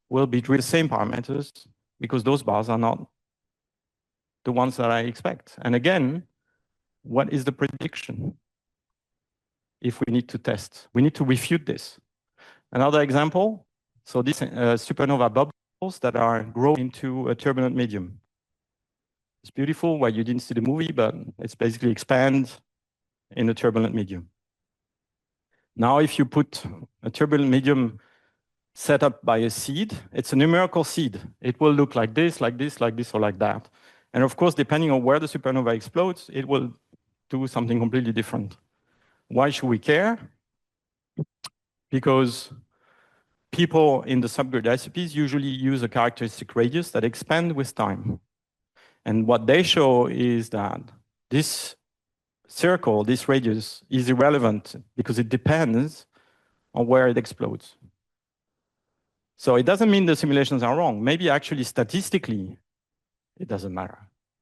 will be with the same parameters because those bars are not the ones that I expect. And again, what is the prediction? If we need to test, we need to refute this. Another example, so these supernova bubbles that are grow into a turbulent medium. It's beautiful, well, you didn't see the movie, but it's basically expand in a turbulent medium. Now, if you put a turbulent medium set up by a seed, it's a numerical seed. It will look like this, like this, like this, or like that. And of course, depending on where the supernova explodes, it will do something completely different. Why should we care? Because people in the subgrid ICPs usually use a characteristic radius that expand with time. And what they show is that this circle, this radius, is irrelevant because it depends on where it explodes. So it doesn't mean the simulations are wrong. Maybe actually statistically, it doesn't matter.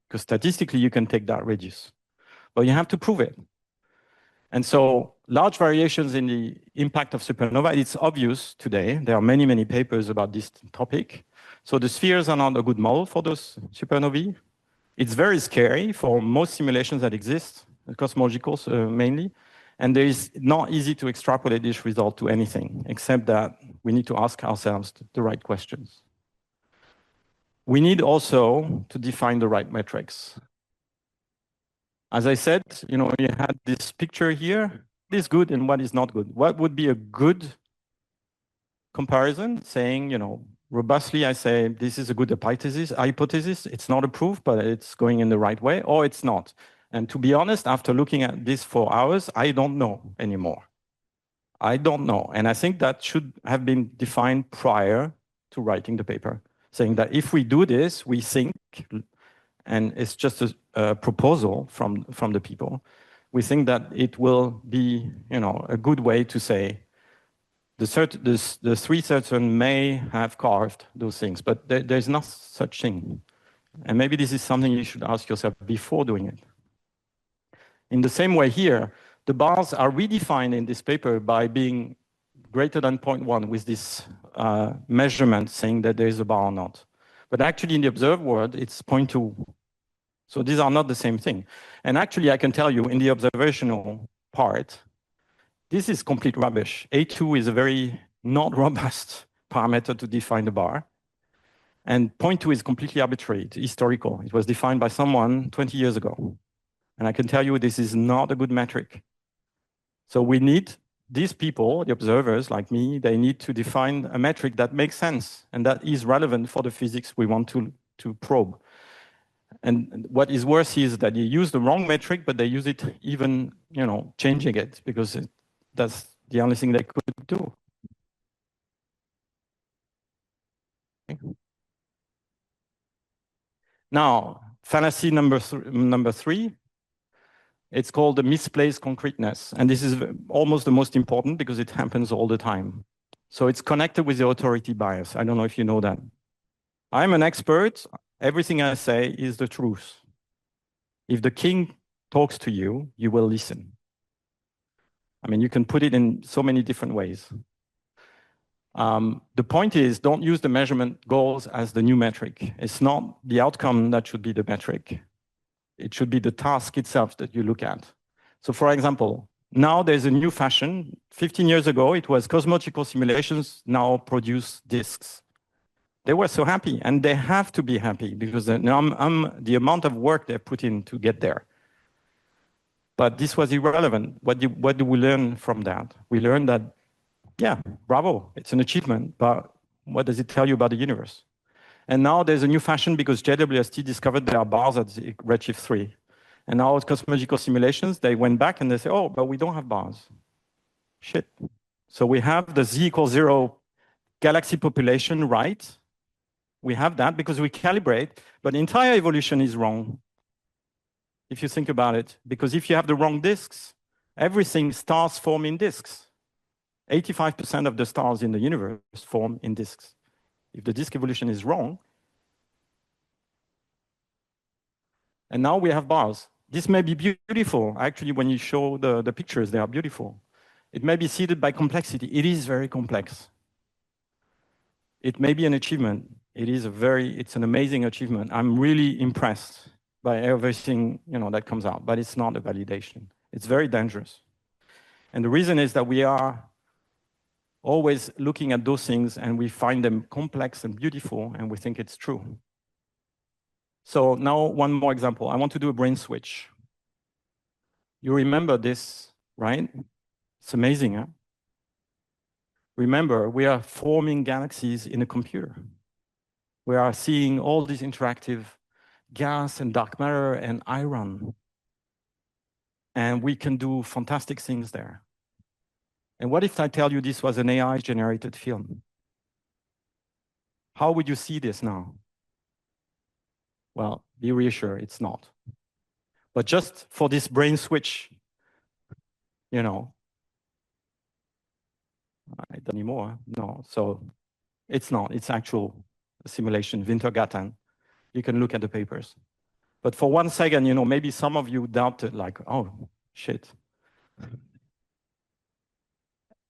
Because statistically, you can take that radius. But you have to prove it. And so large variations in the impact of supernova, it's obvious today. There are many, many papers about this topic. So the spheres are not a good model for those supernovae. It's very scary for most simulations that exist, cosmologicals mainly. And there is not easy to extrapolate this result to anything, except that we need to ask ourselves the right questions. We need also to define the right metrics. As I said, you had this picture here. What is good and what is not good? What would be a good comparison? Saying, robustly, I say this is a good hypothesis. It's not a proof, but it's going in the right way, or it's not. And to be honest, after looking at this for hours, I don't know anymore. I don't know. And I think that should have been defined prior to writing the paper, saying that if we do this, we think, and it's just a proposal from the people, we think that it will be, a good way to say the three certain may have carved those things, but there's not such thing. And maybe this is something you should ask yourself before doing it. In the same way here, the bars are redefined in this paper by being greater than 0.1 with this measurement saying that there is a bar or not. But actually in the observed world, it's 0.2. So these are not the same thing. And actually, I can tell you in the observational part, this is complete rubbish. A2 is a very not robust parameter to define the bar. And 0.2 is completely arbitrary, it's historical. It was defined by someone 20 years ago. And I can tell you this is not a good metric. So we need these people, the observers like me, they need to define a metric that makes sense and that is relevant for the physics we want to probe. And what is worse is that you use the wrong metric, but they use it even, changing it because that's the only thing they could do. Now, fallacy number three, it's called the misplaced concreteness. And this is almost the most important because it happens all the time. So it's connected with the authority bias. I don't know if you know that. I'm an expert. Everything I say is the truth. If the king talks to you, you will listen. I mean, you can put it in so many different ways. The point is, don't use the measurement goals as the new metric. It's not the outcome that should be the metric. It should be the task itself that you look at. So for example, now there's a new fashion. 15 years ago, it was cosmological simulations now produce disks. They were so happy, and they have to be happy because the amount of work they put in to get there. But this was irrelevant. What do we learn from that? We learned that, yeah, bravo, it's an achievement, but what does it tell you about the universe? And now there's a new fashion because JWST discovered there are bars at redshift 3. And now with cosmological simulations, they went back and they say, oh, but we don't have bars. Shit. So we have the z equals 0 galaxy population right. We have that because we calibrate, but the entire evolution is wrong. If you think about it, because if you have the wrong disks, everything stars form in disks. 85% of the stars in the universe form in disks. If the disk evolution is wrong, and now we have bars. This may be beautiful. Actually, when you show the pictures, they are beautiful. It may be seeded by complexity. It is very complex. It may be an achievement. It's an amazing achievement. I'm really impressed by everything that comes out, but it's not a validation. It's very dangerous. And the reason is that we are always looking at those things and we find them complex and beautiful and we think it's true. So now one more example. I want to do a brain switch. You remember this, right? It's amazing, huh? Remember, we are forming galaxies in a computer. We are seeing all these interactive gas and dark matter and iron. And we can do fantastic things there. And what if I tell you this was an AI-generated film? How would you see this now? Well, be reassured, it's not. But just for this brain switch, you know, I don't anymore. No, so it's not. It's actual simulation, Wintergatan. You can look at the papers. But for 1 second, you know, maybe some of you doubted, like, oh, shit.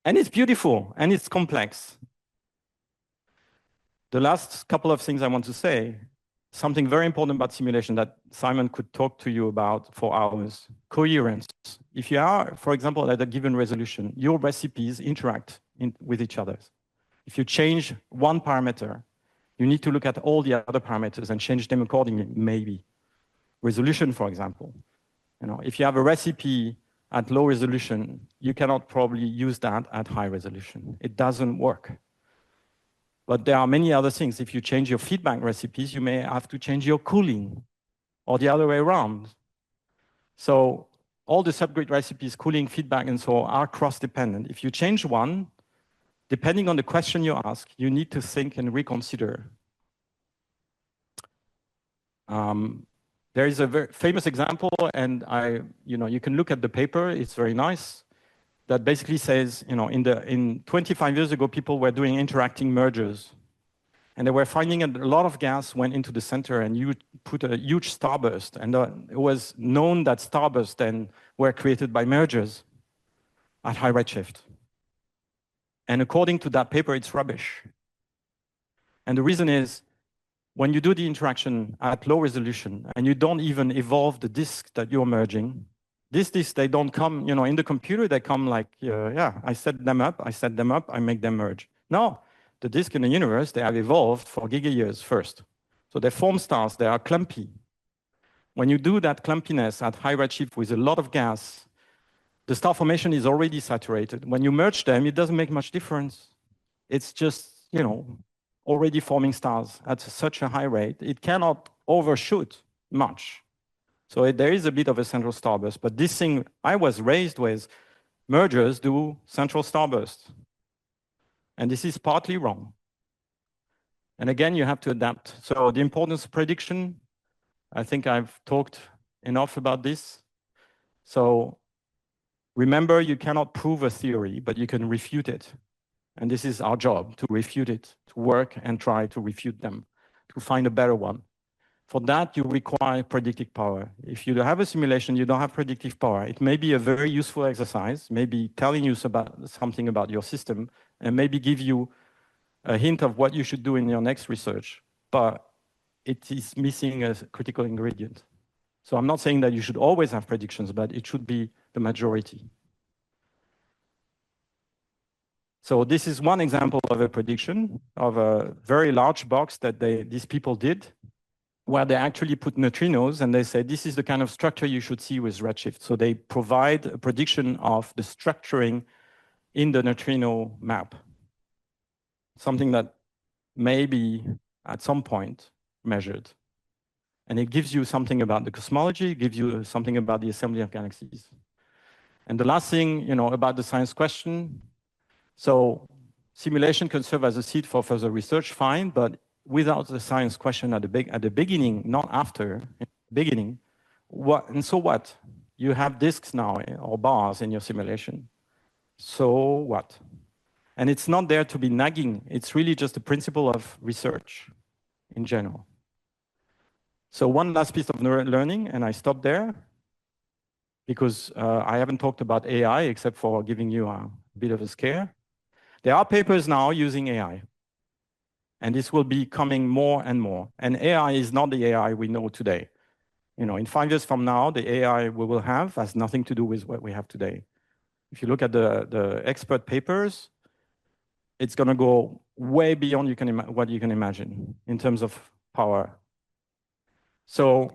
And it's beautiful, and it's complex. The last couple of things I want to say, something very important about simulation that Simon could talk to you about for hours, coherence. If you are, for example, at a given resolution, your recipes interact with each other. If you change one parameter, you need to look at all the other parameters and change them accordingly, maybe. Resolution, for example. You know, if you have a recipe at low resolution, you cannot probably use that at high resolution. It doesn't work. But there are many other things. If you change your feedback recipes, you may have to change your cooling, or the other way around. So all the subgrid recipes, cooling, feedback, and so on, are cross-dependent. If you change one, depending on the question you ask, you need to think and reconsider. There is a very famous example, and you can look at the paper. It's very nice. That basically says, in 25 years ago, people were doing interacting mergers, and they were finding a lot of gas went into the center, and you put a huge starburst, and it was known that starbursts then were created by mergers at high redshift. And according to that paper, it's rubbish. And the reason is, when you do the interaction at low resolution and you don't even evolve the disk that you're merging, these disks, they don't come, in the computer, they come like, I set them up, I make them merge. No, the disk in the universe, they have evolved for gigayears first. So they form stars, they are clumpy. When you do that clumpiness at high redshift with a lot of gas, the star formation is already saturated. When you merge them, it doesn't make much difference. It's just, already forming stars at such a high rate. It cannot overshoot much. So there is a bit of a central starburst, but this thing I was raised with, mergers do central starburst. And this is partly wrong. And again, you have to adapt. So the importance of prediction, I think I've talked enough about this. So remember, you cannot prove a theory, but you can refute it. And this is our job, to refute it, to work and try to refute them, to find a better one. For that, you require predictive power. If you have a simulation, you don't have predictive power. It may be a very useful exercise, maybe telling you something about your system, and maybe give you a hint of what you should do in your next research, but it is missing a critical ingredient. So I'm not saying that you should always have predictions, but it should be the majority. So this is one example of a prediction of a very large box that these people did, where they actually put neutrinos and they say, this is the kind of structure you should see with redshift. So they provide a prediction of the structuring in the neutrino map. Something that may be at some point measured. And it gives you something about the cosmology, it gives you something about the assembly of galaxies. And the last thing, about the science question. So simulation can serve as a seed for further research, fine, but without the science question at the beginning, not after, beginning, so what? You have disks now, or bars in your simulation. So what? And it's not there to be nagging. It's really just a principle of research in general. So one last piece of learning, and I stop there, because I haven't talked about AI except for giving you a bit of a scare. There are papers now using AI. And this will be coming more and more. And AI is not the AI we know today. In 5 years from now, the AI we will have has nothing to do with what we have today. If you look at the expert papers, it's going to go way beyond what you can imagine in terms of power. So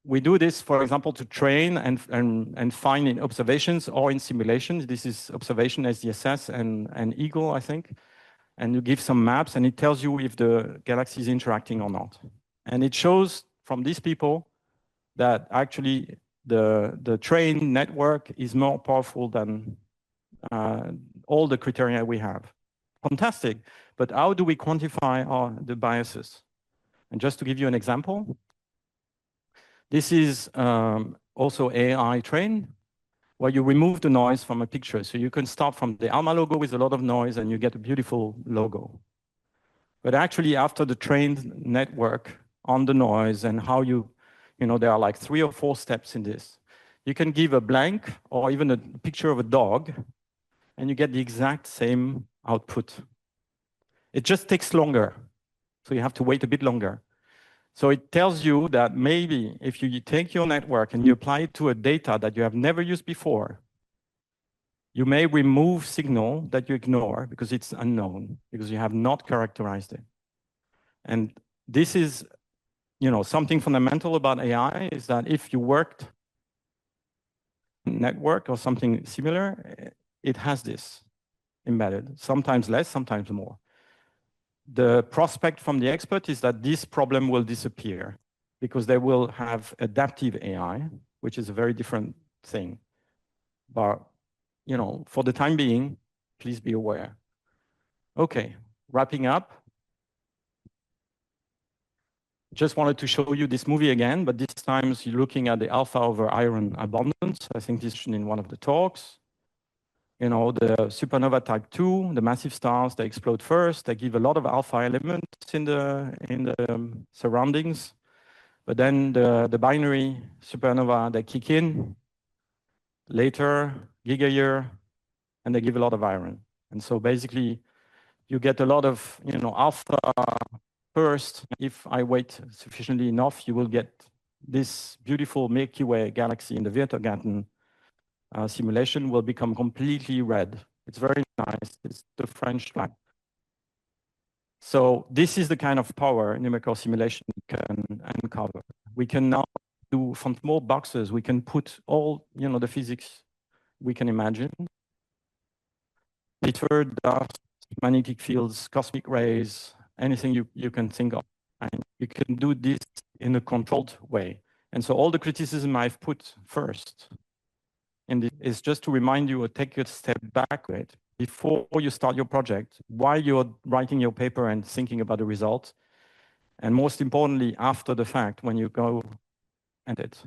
we do this, for example, to train and find in observations or in simulations. This is observation, SDSS, and Eagle, I think. And you give some maps, and it tells you if the galaxy is interacting or not. And it shows from these people that actually the trained network is more powerful than all the criteria we have. Fantastic, but how do we quantify the biases? And just to give you an example, This is also AI trained, where you remove the noise from a picture. So you can start from the Alma logo with a lot of noise and you get a beautiful logo. But actually, after the trained network on the noise and how there are like 3 or 4 steps in this. You can give a blank or even a picture of a dog, and you get the exact same output. It just takes longer. So you have to wait a bit longer. So it tells you that maybe if you take your network and you apply it to a data that you have never used before, you may remove signal that you ignore because it's unknown, because you have not characterized it. And this is, something fundamental about AI is that if you worked network or something similar, it has this embedded, sometimes less, sometimes more. The prospect from the expert is that this problem will disappear because they will have adaptive AI, which is a very different thing. But, for the time being, please be aware. Okay, wrapping up. Just wanted to show you this movie again, but this time you're looking at the alpha over iron abundance. I think this is in one of the talks. The supernova type 2, the massive stars, they explode first. They give a lot of alpha elements in the surroundings. But then the binary supernova, they kick in later, giga-year, and they give a lot of iron. And so basically, you get a lot of alpha first. If I wait sufficiently enough, you will get this beautiful Milky Way galaxy in the Virtuogarten simulation will become completely red. It's very nice. It's the French flag. So this is the kind of power numerical simulation can uncover. We can now do from small boxes, we can put all the physics we can imagine. Matter, dust, magnetic fields, cosmic rays, anything you can think of. And you can do this in a controlled way. And so all the criticism I've put first is just to remind you or take a step back before you start your project, while you're writing your paper and thinking about the results, and most importantly, after the fact, when you go and it.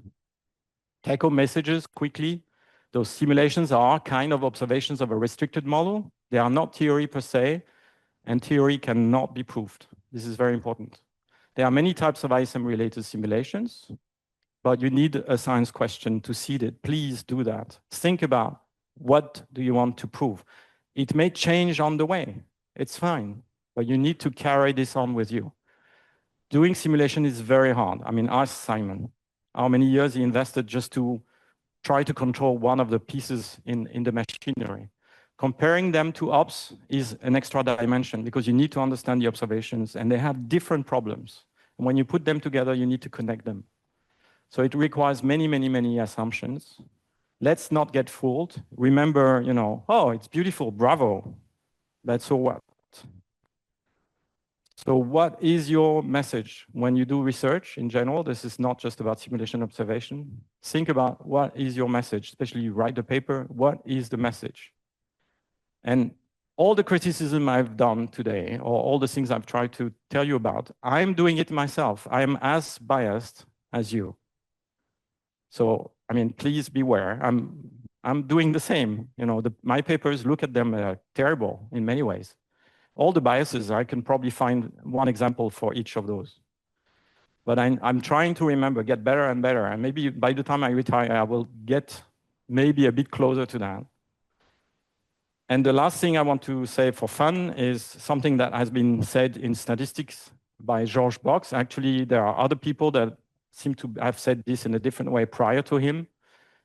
Take-home messages quickly. Those simulations are kind of observations of a restricted model. They are not theory per se, and theory cannot be proved. This is very important. There are many types of ISM-related simulations, but you need a science question to seed it. Please do that. Think about what do you want to prove. It may change on the way. It's fine, but you need to carry this on with you. Doing simulation is very hard. I mean, ask Simon how many years he invested just to try to control one of the pieces in the machinery. Comparing them to ops is an extra dimension because you need to understand the observations and they have different problems. And when you put them together, you need to connect them. So it requires many, many, many assumptions. Let's not get fooled. Remember, oh, it's beautiful, bravo. But so what? So what is your message when you do research in general? This is not just about simulation observation. Think about what is your message, especially you write the paper, what is the message? And all the criticism I've done today, or all the things I've tried to tell you about, I'm doing it myself. I'm as biased as you. So, I mean, please beware. I'm doing the same. My papers, look at them, terrible in many ways. All the biases, I can probably find one example for each of those. But I'm trying to remember, get better and better. And maybe by the time I retire, I will get maybe a bit closer to that. And the last thing I want to say for fun is something that has been said in statistics by George Box. Actually, there are other people that seem to have said this in a different way prior to him.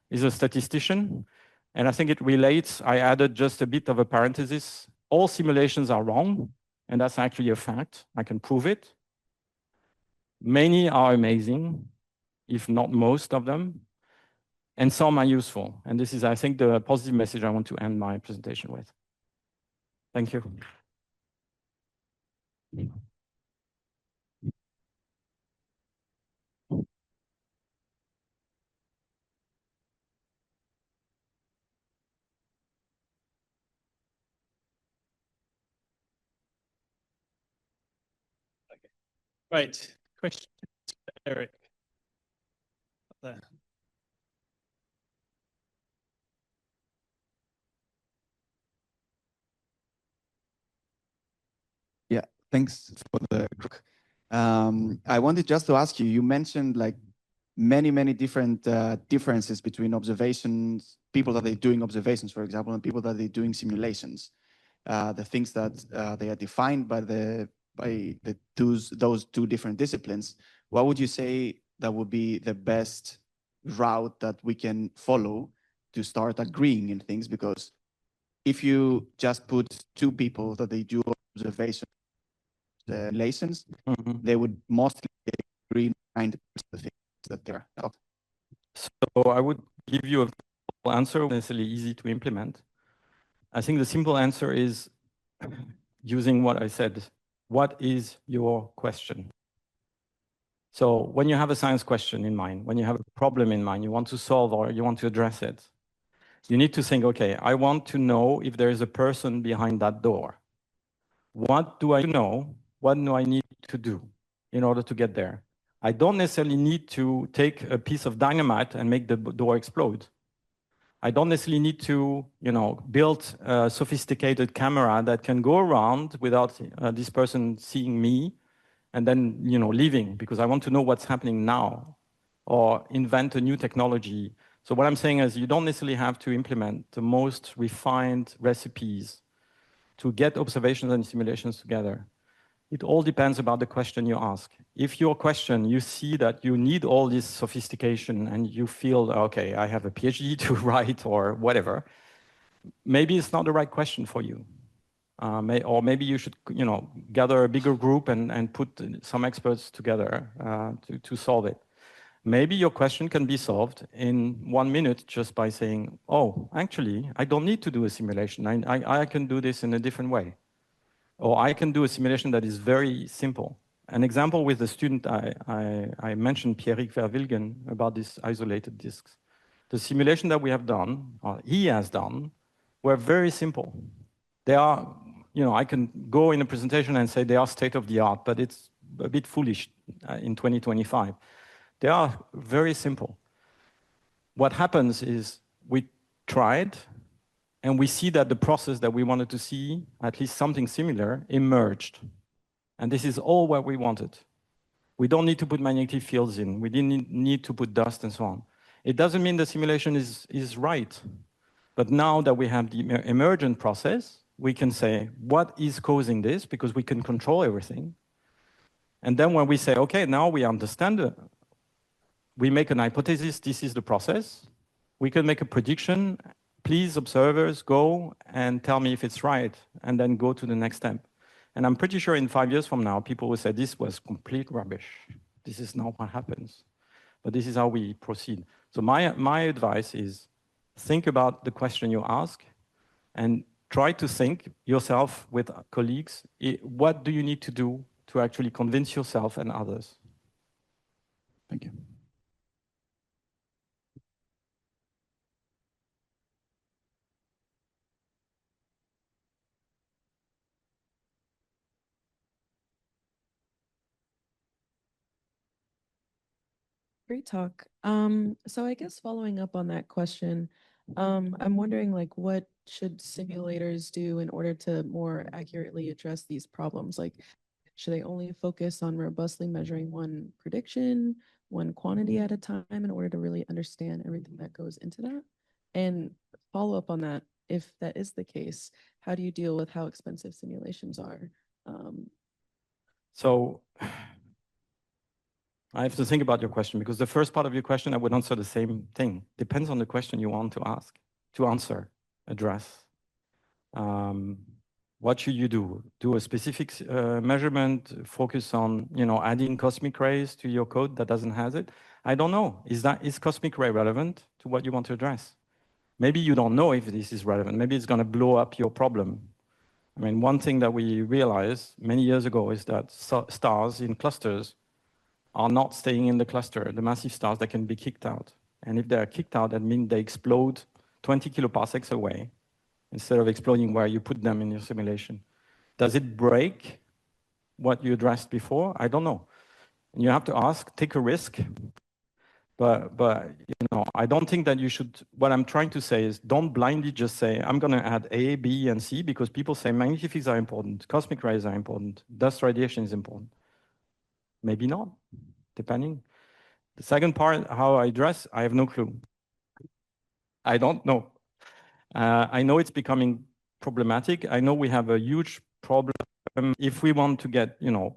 He's a statistician. And I think it relates. I added just a bit of a parenthesis. All simulations are wrong. And that's actually a fact. I can prove it. Many are amazing, if not most of them. And some are useful. And this is, I think, the positive message I want to end my presentation with. Thank you. Right. Question, Eric. there. Yeah, thanks for the. I wanted just to ask you, you mentioned like many different differences between observations, people that are doing observations, for example, and people that are doing simulations. The things that they are defined by those two different disciplines. What would you say that would be the best route that we can follow to start agreeing in things? Because if you just put two people that they do observations, simulations, they would mostly agree 90% of the things that they're out. So I would give you a simple answer, not necessarily easy to implement. I think the simple answer is using what I said. What is your question? So when you have a science question in mind, when you have a problem in mind, you want to solve or you want to address it, you need to think, okay, I want to know if there is a person behind that door. What do I know? What do I need to do in order to get there? I don't necessarily need to take a piece of dynamite and make the door explode. I don't necessarily need to, build a sophisticated camera that can go around without this person seeing me and then, leaving, because I want to know what's happening now, or invent a new technology. So what I'm saying is you don't necessarily have to implement the most refined recipes to get observations and simulations together. It all depends about the question you ask. If your question, you see that you need all this sophistication and you feel, okay, I have a PhD to write or whatever, maybe it's not the right question for you. Or maybe you should, gather a bigger group and put some experts together to solve it. Maybe your question can be solved in 1 minute just by saying, oh, actually, I don't need to do a simulation. I can do this in a different way. Or I can do a simulation that is very simple. An example with the student I mentioned, Pierrick Verwilgen, about these isolated disks. The simulation that we have done, or he has done, were very simple. They are, I can go in a presentation and say they are state of the art, but it's a bit foolish in 2025. They are very simple. What happens is we tried, and we see that the process that we wanted to see, at least something similar, emerged. And this is all what we wanted. We don't need to put magnetic fields in. We didn't need to put dust and so on. It doesn't mean the simulation is right. But now that we have the emergent process, we can say, what is causing this? Because we can control everything. And then when we say, okay, now we understand, we make an hypothesis, this is the process. We can make a prediction. Please, observers, go and tell me if it's right, and then go to the next step. And I'm pretty sure in 5 years from now, people will say, this was complete rubbish. This is not what happens. But this is how we proceed. So my advice is, think about the question you ask, and try to think yourself with colleagues, what do you need to do to actually convince yourself and others? Thank you. Great talk. So I guess following up on that question, I'm wondering what should simulators do in order to more accurately address these problems? Like, should they only focus on robustly measuring one prediction, one quantity at a time in order to really understand everything that goes into that? And follow up on that, if that is the case, how do you deal with how expensive simulations are? So I have to think about your question, because the first part of your question, I would answer the same thing. Depends on the question you want to ask, to answer, address. What should you do? Do a specific measurement, focus on, adding cosmic rays to your code that doesn't have it? I don't know. Is cosmic ray relevant to what you want to address? Maybe you don't know if this is relevant. Maybe it's going to blow up your problem. I mean, one thing that we realized many years ago is that stars in clusters are not staying in the cluster, the massive stars that can be kicked out. And if they're kicked out, that means they explode 20 kiloparsecs away instead of exploding where you put them in your simulation. Does it break what you addressed before? I don't know. And you have to ask, take a risk. But you know, I don't think that you should. What I'm trying to say is, don't blindly just say I'm going to add A, B, and C because people say magnetic fields are important, cosmic rays are important, dust radiation is important. Maybe not, depending. The second part, how I address, I have no clue. I don't know. I know it's becoming problematic. I know we have a huge problem if we want to get, you know,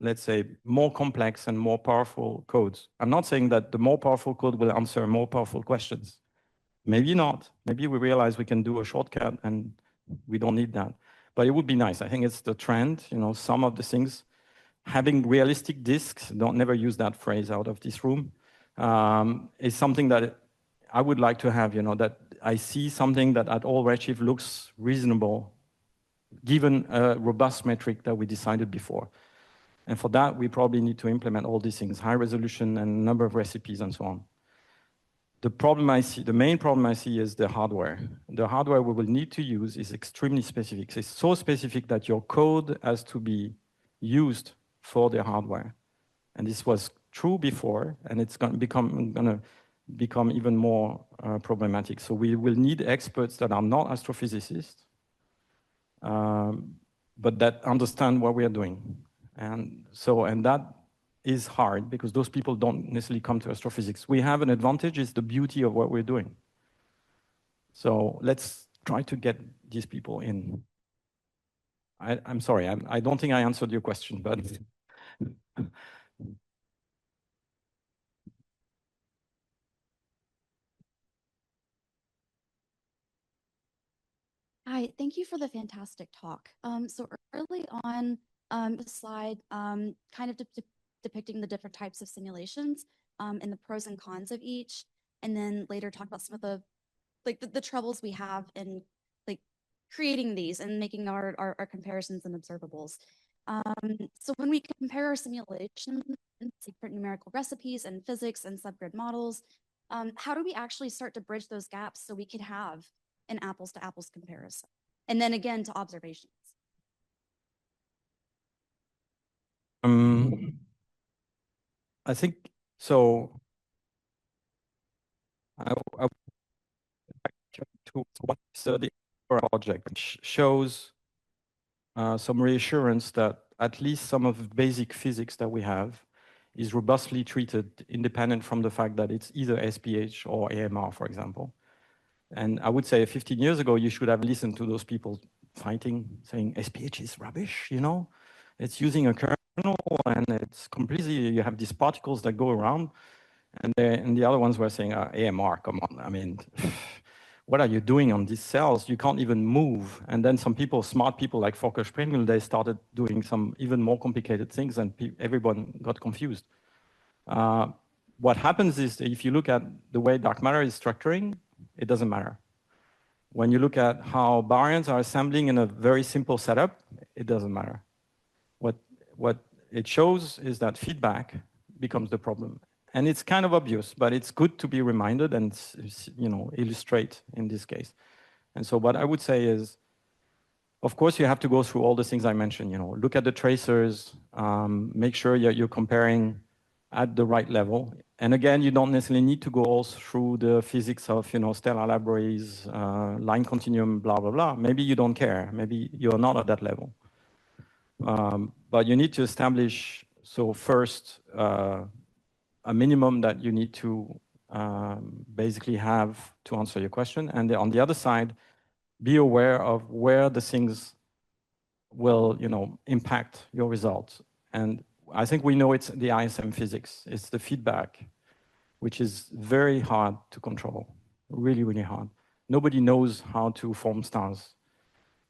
let's say, more complex and more powerful codes. I'm not saying that the more powerful code will answer more powerful questions. Maybe not. Maybe we realize we can do a shortcut and we don't need that. But it would be nice. I think it's the trend, you know, some of the things. Having realistic disks, don't never use that phrase out of this room, is something that I would like to have, you know, that I see something that at all redshift looks reasonable, given a robust metric that we decided before. And for that, we probably need to implement all these things, high resolution and number of recipes and so on. The problem I see, the main problem I see is the hardware. The hardware we will need to use is extremely specific. It's so specific that your code has to be used for the hardware. And this was true before, and it's going to become even more problematic. So we will need experts that are not astrophysicists, but that understand what we are doing. And that is hard because those people don't necessarily come to astrophysics. We have an advantage, is the beauty of what we're doing. So let's try to get these people in. I'm sorry, I don't think I answered your question, but. Hi, thank you for the fantastic talk. So early on the slide, kind of depicting the different types of simulations and the pros and cons of each, and then later talk about some of the the troubles we have in like creating these and making our comparisons and observables. So when we compare our simulations and different numerical recipes and physics and subgrid models, how do we actually start to bridge those gaps so we could have an apples to apples comparison? And then again, to observations. I think so. I to one study for a project which shows some reassurance that at least some of the basic physics that we have is robustly treated independent from the fact that it's either SPH or AMR, for example. And I would say 15 years ago, you should have listened to those people fighting, saying SPH is rubbish, you know? It's using a kernel and it's completely, you have these particles that go around. And the other ones were saying, AMR, come on, I mean, what are you doing on these cells? You can't even move. And then some people, smart people like Fokker Sprengel, they started doing some even more complicated things and everyone got confused. What happens is that if you look at the way dark matter is structuring, it doesn't matter. When you look at how baryons are assembling in a very simple setup, it doesn't matter. What it shows is that feedback becomes the problem. And it's kind of obvious, but it's good to be reminded and, you know, illustrate in this case. And so what I would say is, of course, you have to go through all the things I mentioned, you know, look at the tracers, make sure you're comparing at the right level. And again, you don't necessarily need to go all through the physics of, you know, stellar libraries, line continuum, blah, blah, blah. Maybe you don't care. Maybe you're not at that level. But you need to establish, so first, a minimum that you need to basically have to answer your question. And on the other side, be aware of where the things will, you know, impact your results. And I think we know it's the ISM physics. It's the feedback, which is very hard to control, really, really hard. Nobody knows how to form stars.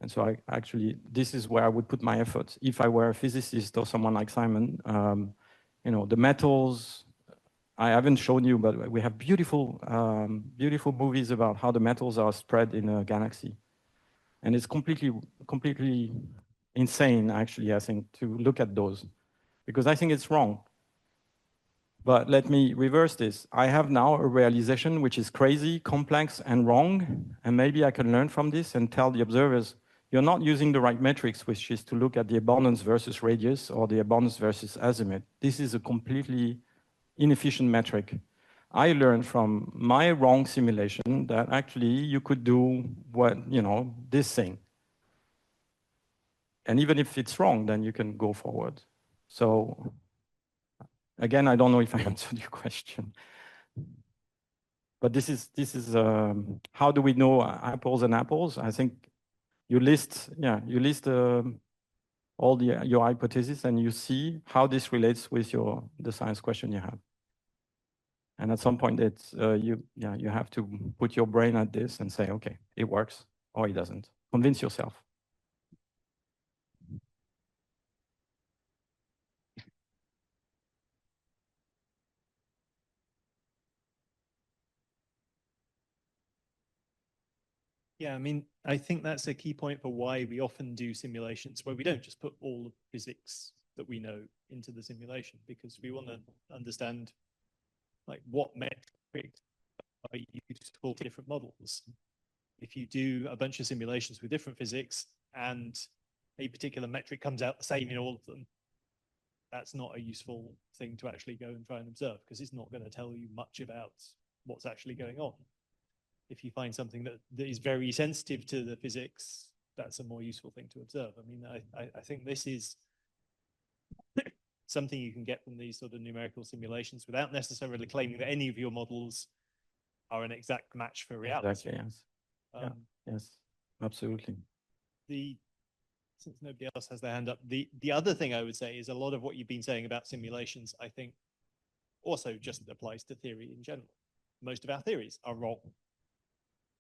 And so actually, this is where I would put my efforts. If I were a physicist or someone like Simon, you know, the metals, I haven't shown you, but we have beautiful, beautiful movies about how the metals are spread in a galaxy. And it's completely insane, actually, I think, to look at those, because I think it's wrong. But let me reverse this. I have now a realization which is crazy, complex, and wrong. And maybe I can learn from this and tell the observers, you're not using the right metrics, which is to look at the abundance versus radius or the abundance versus azimuth. This is a completely inefficient metric. I learned from my wrong simulation that actually you could do what, this thing. And even if it's wrong, then you can go forward. So again, I don't know if I answered your question. But this is how do we know apples and apples? I think you list all your hypotheses and you see how this relates with the science question you have. And at some point, it's you have to put your brain at this and say, okay, it works or it doesn't. Convince yourself. Yeah, I mean, I think that's a key point for why we often do simulations where we don't just put all of physics that we know into the simulation, because we want to understand like what metrics are useful to different models. If you do a bunch of simulations with different physics and a particular metric comes out the same in all of them, that's not a useful thing to actually go and try and observe, because it's not going to tell you much about what's actually going on. If you find something that is very sensitive to the physics, that's a more useful thing to observe. I mean, I think this is something you can get from these sort of numerical simulations without necessarily claiming that any of your models are an exact match for reality. Exactly, yes. Yes, absolutely. Since nobody else has their hand up, the other thing I would say is a lot of what you've been saying about simulations, I think, also just applies to theory in general. Most of our theories are wrong.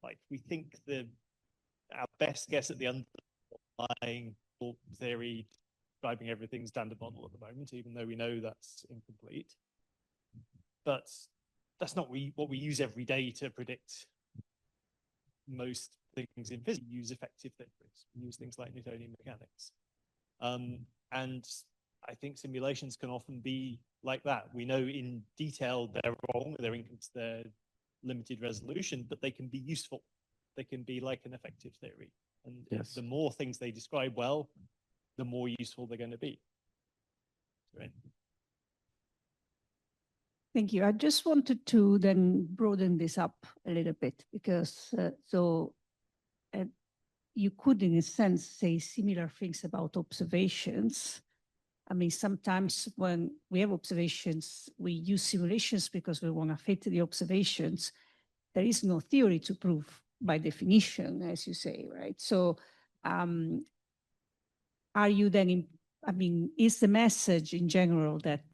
Like, we think our best guess at the underlying theory describing everything's standard model at the moment, even though we know that's incomplete. But that's not what we use every day to predict most things in physics. We use effective theories. We use things like Newtonian mechanics. And I think simulations can often be like that. We know in detail they're wrong, they're limited resolution, but they can be useful. They can be like an effective theory. And yes, the more things they describe well, the more useful they're going to be. Right. Thank you. I just wanted to then broaden this up a little bit, because you could, in a sense, say similar things about observations. I mean, sometimes when we have observations, we use simulations because we want to fit the observations. There is no theory to prove by definition, as you say, right? So are you then, is the message in general that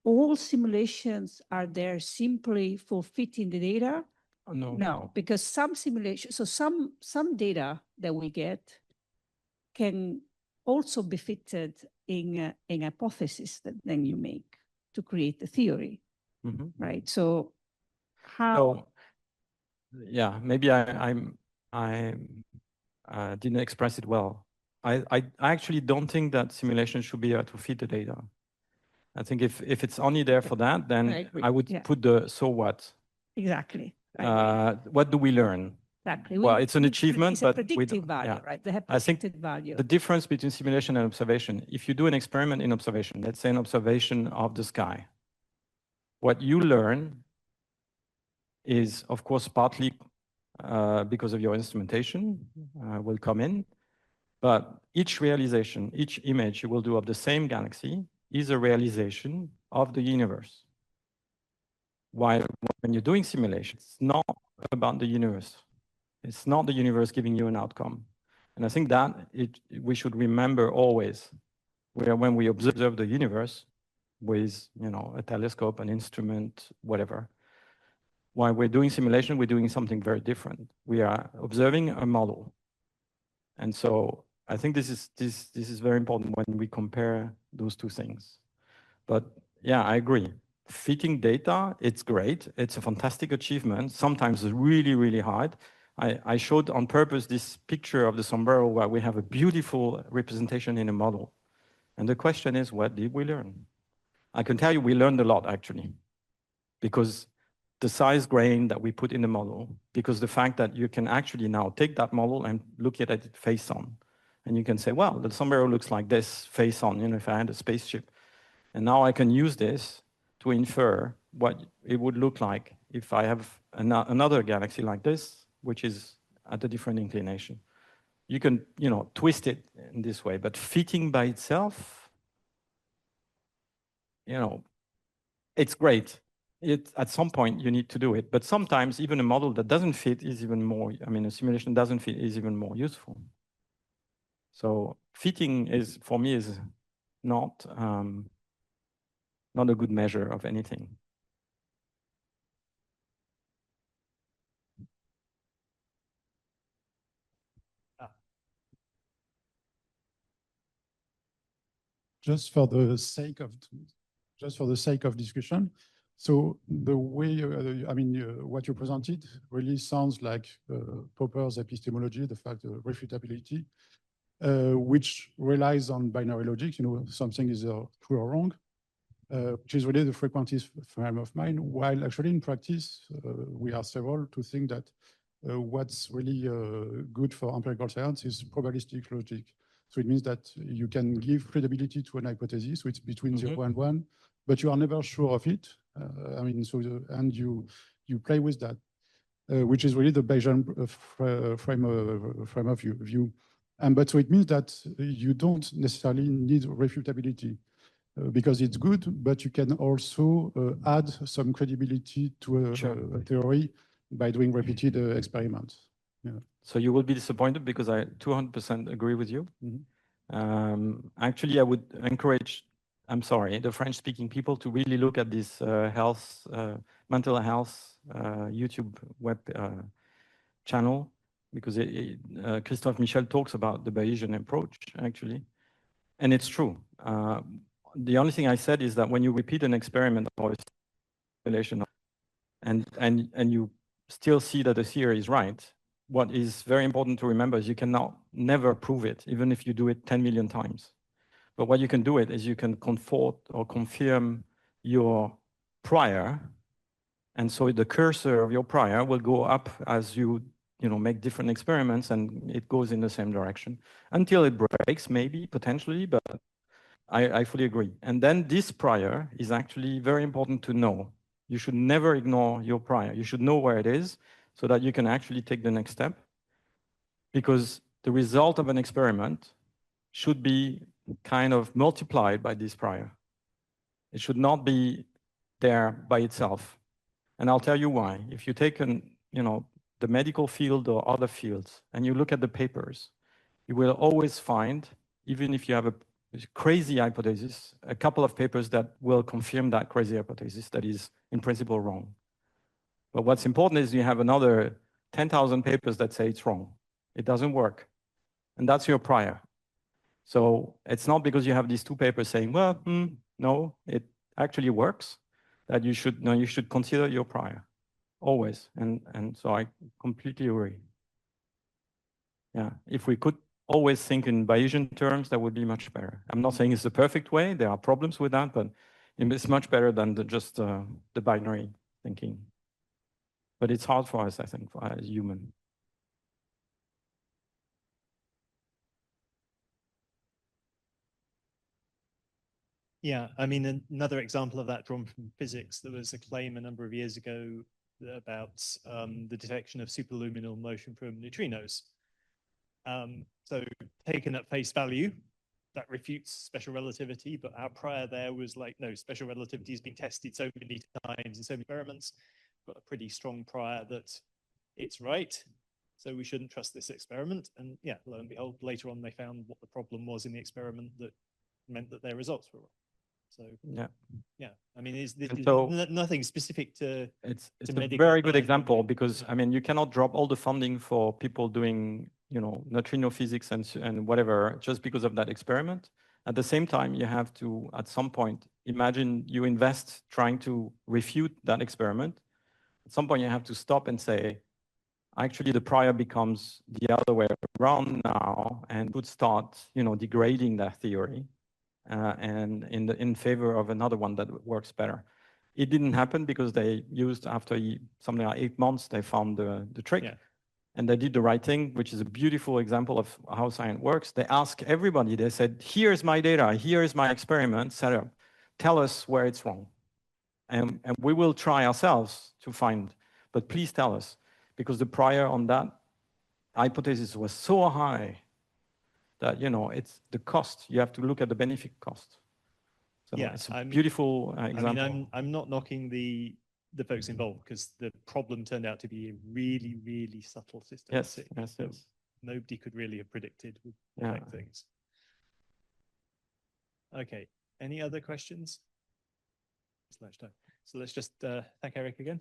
all simulations are there simply for fitting the data? No. No, because some simulations, so some data that we get can also be fitted in an hypothesis that then you make to create the theory, right? So how? Yeah, maybe I didn't express it well. I actually don't think that simulation should be to fit the data. I think if it's only there for that, then I would put the so what. Exactly. What do we learn? Exactly. Well, it's an achievement, it's a predictive value, right? They have predicted value. The difference between simulation and observation, if you do an experiment in observation, let's say an observation of the sky, what you learn is, of course, partly because of your instrumentation will come in, but each realization, each image you will do of the same galaxy is a realization of the universe. While when you're doing simulations, it's not about the universe. It's not the universe giving you an outcome. And I think that we should remember always, when we observe the universe with a telescope, an instrument, whatever. While we're doing simulation, we're doing something very different. We are observing a model. And so I think this is very important when we compare those two things. But yeah, I agree. Fitting data, it's great. It's a fantastic achievement. Sometimes it's really, really hard. I showed on purpose this picture of the sombrero where we have a beautiful representation in a model. And the question is, what did we learn? I can tell you we learned a lot, actually, because the size grain that we put in the model, because the fact that you can actually now take that model and look at it face on. And you can say, well, the sombrero looks like this face on, if I had a spaceship. And now I can use this to infer what it would look like if I have another galaxy like this, which is at a different inclination. You can, twist it in this way, but fitting by itself, it's great. At some point you need to do it, but sometimes even a model that doesn't fit is even more, a simulation doesn't fit is even more useful. So fitting is, for me, is not a good measure of anything. Just for the sake of discussion. So the way, what you presented really sounds like Popper's epistemology, the fact of refutability, which relies on binary logic, something is true or wrong, which is really the frequentist frame of mind, while actually in practice, we are several to think that what's really good for empirical science is probabilistic logic. So it means that you can give credibility to an hypothesis, which is between 0 and 1, but you are never sure of it. And you play with that, which is really the Bayesian frame of view. But so it means that you don't necessarily need refutability because it's good, but you can also add some credibility to a theory by doing repeated experiments. Yeah. So you will be disappointed because I 200% agree with you. Actually, I would encourage, the French-speaking people to really look at this mental health YouTube web channel, because Christophe Michel talks about the Bayesian approach, actually. And it's true. The only thing I said is that when you repeat an experiment or a simulation and you still see that the theory is right, what is very important to remember is you cannot never prove it, even if you do it 10 million times. But what you can do it is you can comfort or confirm your prior. And so the cursor of your prior will go up as you make different experiments, and it goes in the same direction until it breaks, maybe, potentially, but I fully agree. And then this prior is actually very important to know. You should never ignore your prior. You should know where it is so that you can actually take the next step, because the result of an experiment should be kind of multiplied by this prior. It should not be there by itself. And I'll tell you why. If you take the medical field or other fields and you look at the papers, you will always find, even if you have a crazy hypothesis, a couple of papers that will confirm that crazy hypothesis that is in principle wrong. But what's important is you have another 10,000 papers that say it's wrong. It doesn't work. And that's your prior. So it's not because you have these two papers saying, well, no, it actually works, that you should consider your prior always. And so I completely agree. Yeah, if we could always think in Bayesian terms, that would be much better. I'm not saying it's the perfect way. There are problems with that, but it's much better than just the binary thinking. But it's hard for us, I think, as human. Yeah, I mean, another example of that drawn from physics, there was a claim a number of years ago about the detection of superluminal motion from neutrinos. So taken at face value, that refutes special relativity, but our prior there was like, no, special relativity has been tested so many times in so many experiments, got a pretty strong prior that it's right, so we shouldn't trust this experiment. And yeah, lo and behold, later on they found what the problem was in the experiment that meant that their results were wrong. So yeah, I mean, is nothing specific to it's a very good example, because I mean, you cannot drop all the funding for people doing neutrino physics and whatever just because of that experiment. At the same time, you have to, at some point, imagine you invest trying to refute that experiment. At some point, you have to stop and say, actually, the prior becomes the other way around now, and would start degrading that theory. And in favor of another one that works better. It didn't happen because they used, after something like 8 months, they found the trick. Yeah. And they did the right thing, which is a beautiful example of how science works. They asked everybody, they said, here's my data, here is my experiment set up. Tell us where it's wrong. and we will try ourselves to find, but please tell us, because the prior on that hypothesis was so high that, you know, it's the cost. You have to look at the benefit cost. So Yeah, it's a beautiful I example. mean, I'm not knocking the folks involved, because the problem turned out to be a really, really subtle system. Yes, yes, that yes. nobody could really have predicted would Yeah. affect things. Okay, any other questions? It's lunchtime. So let's just thank Eric again.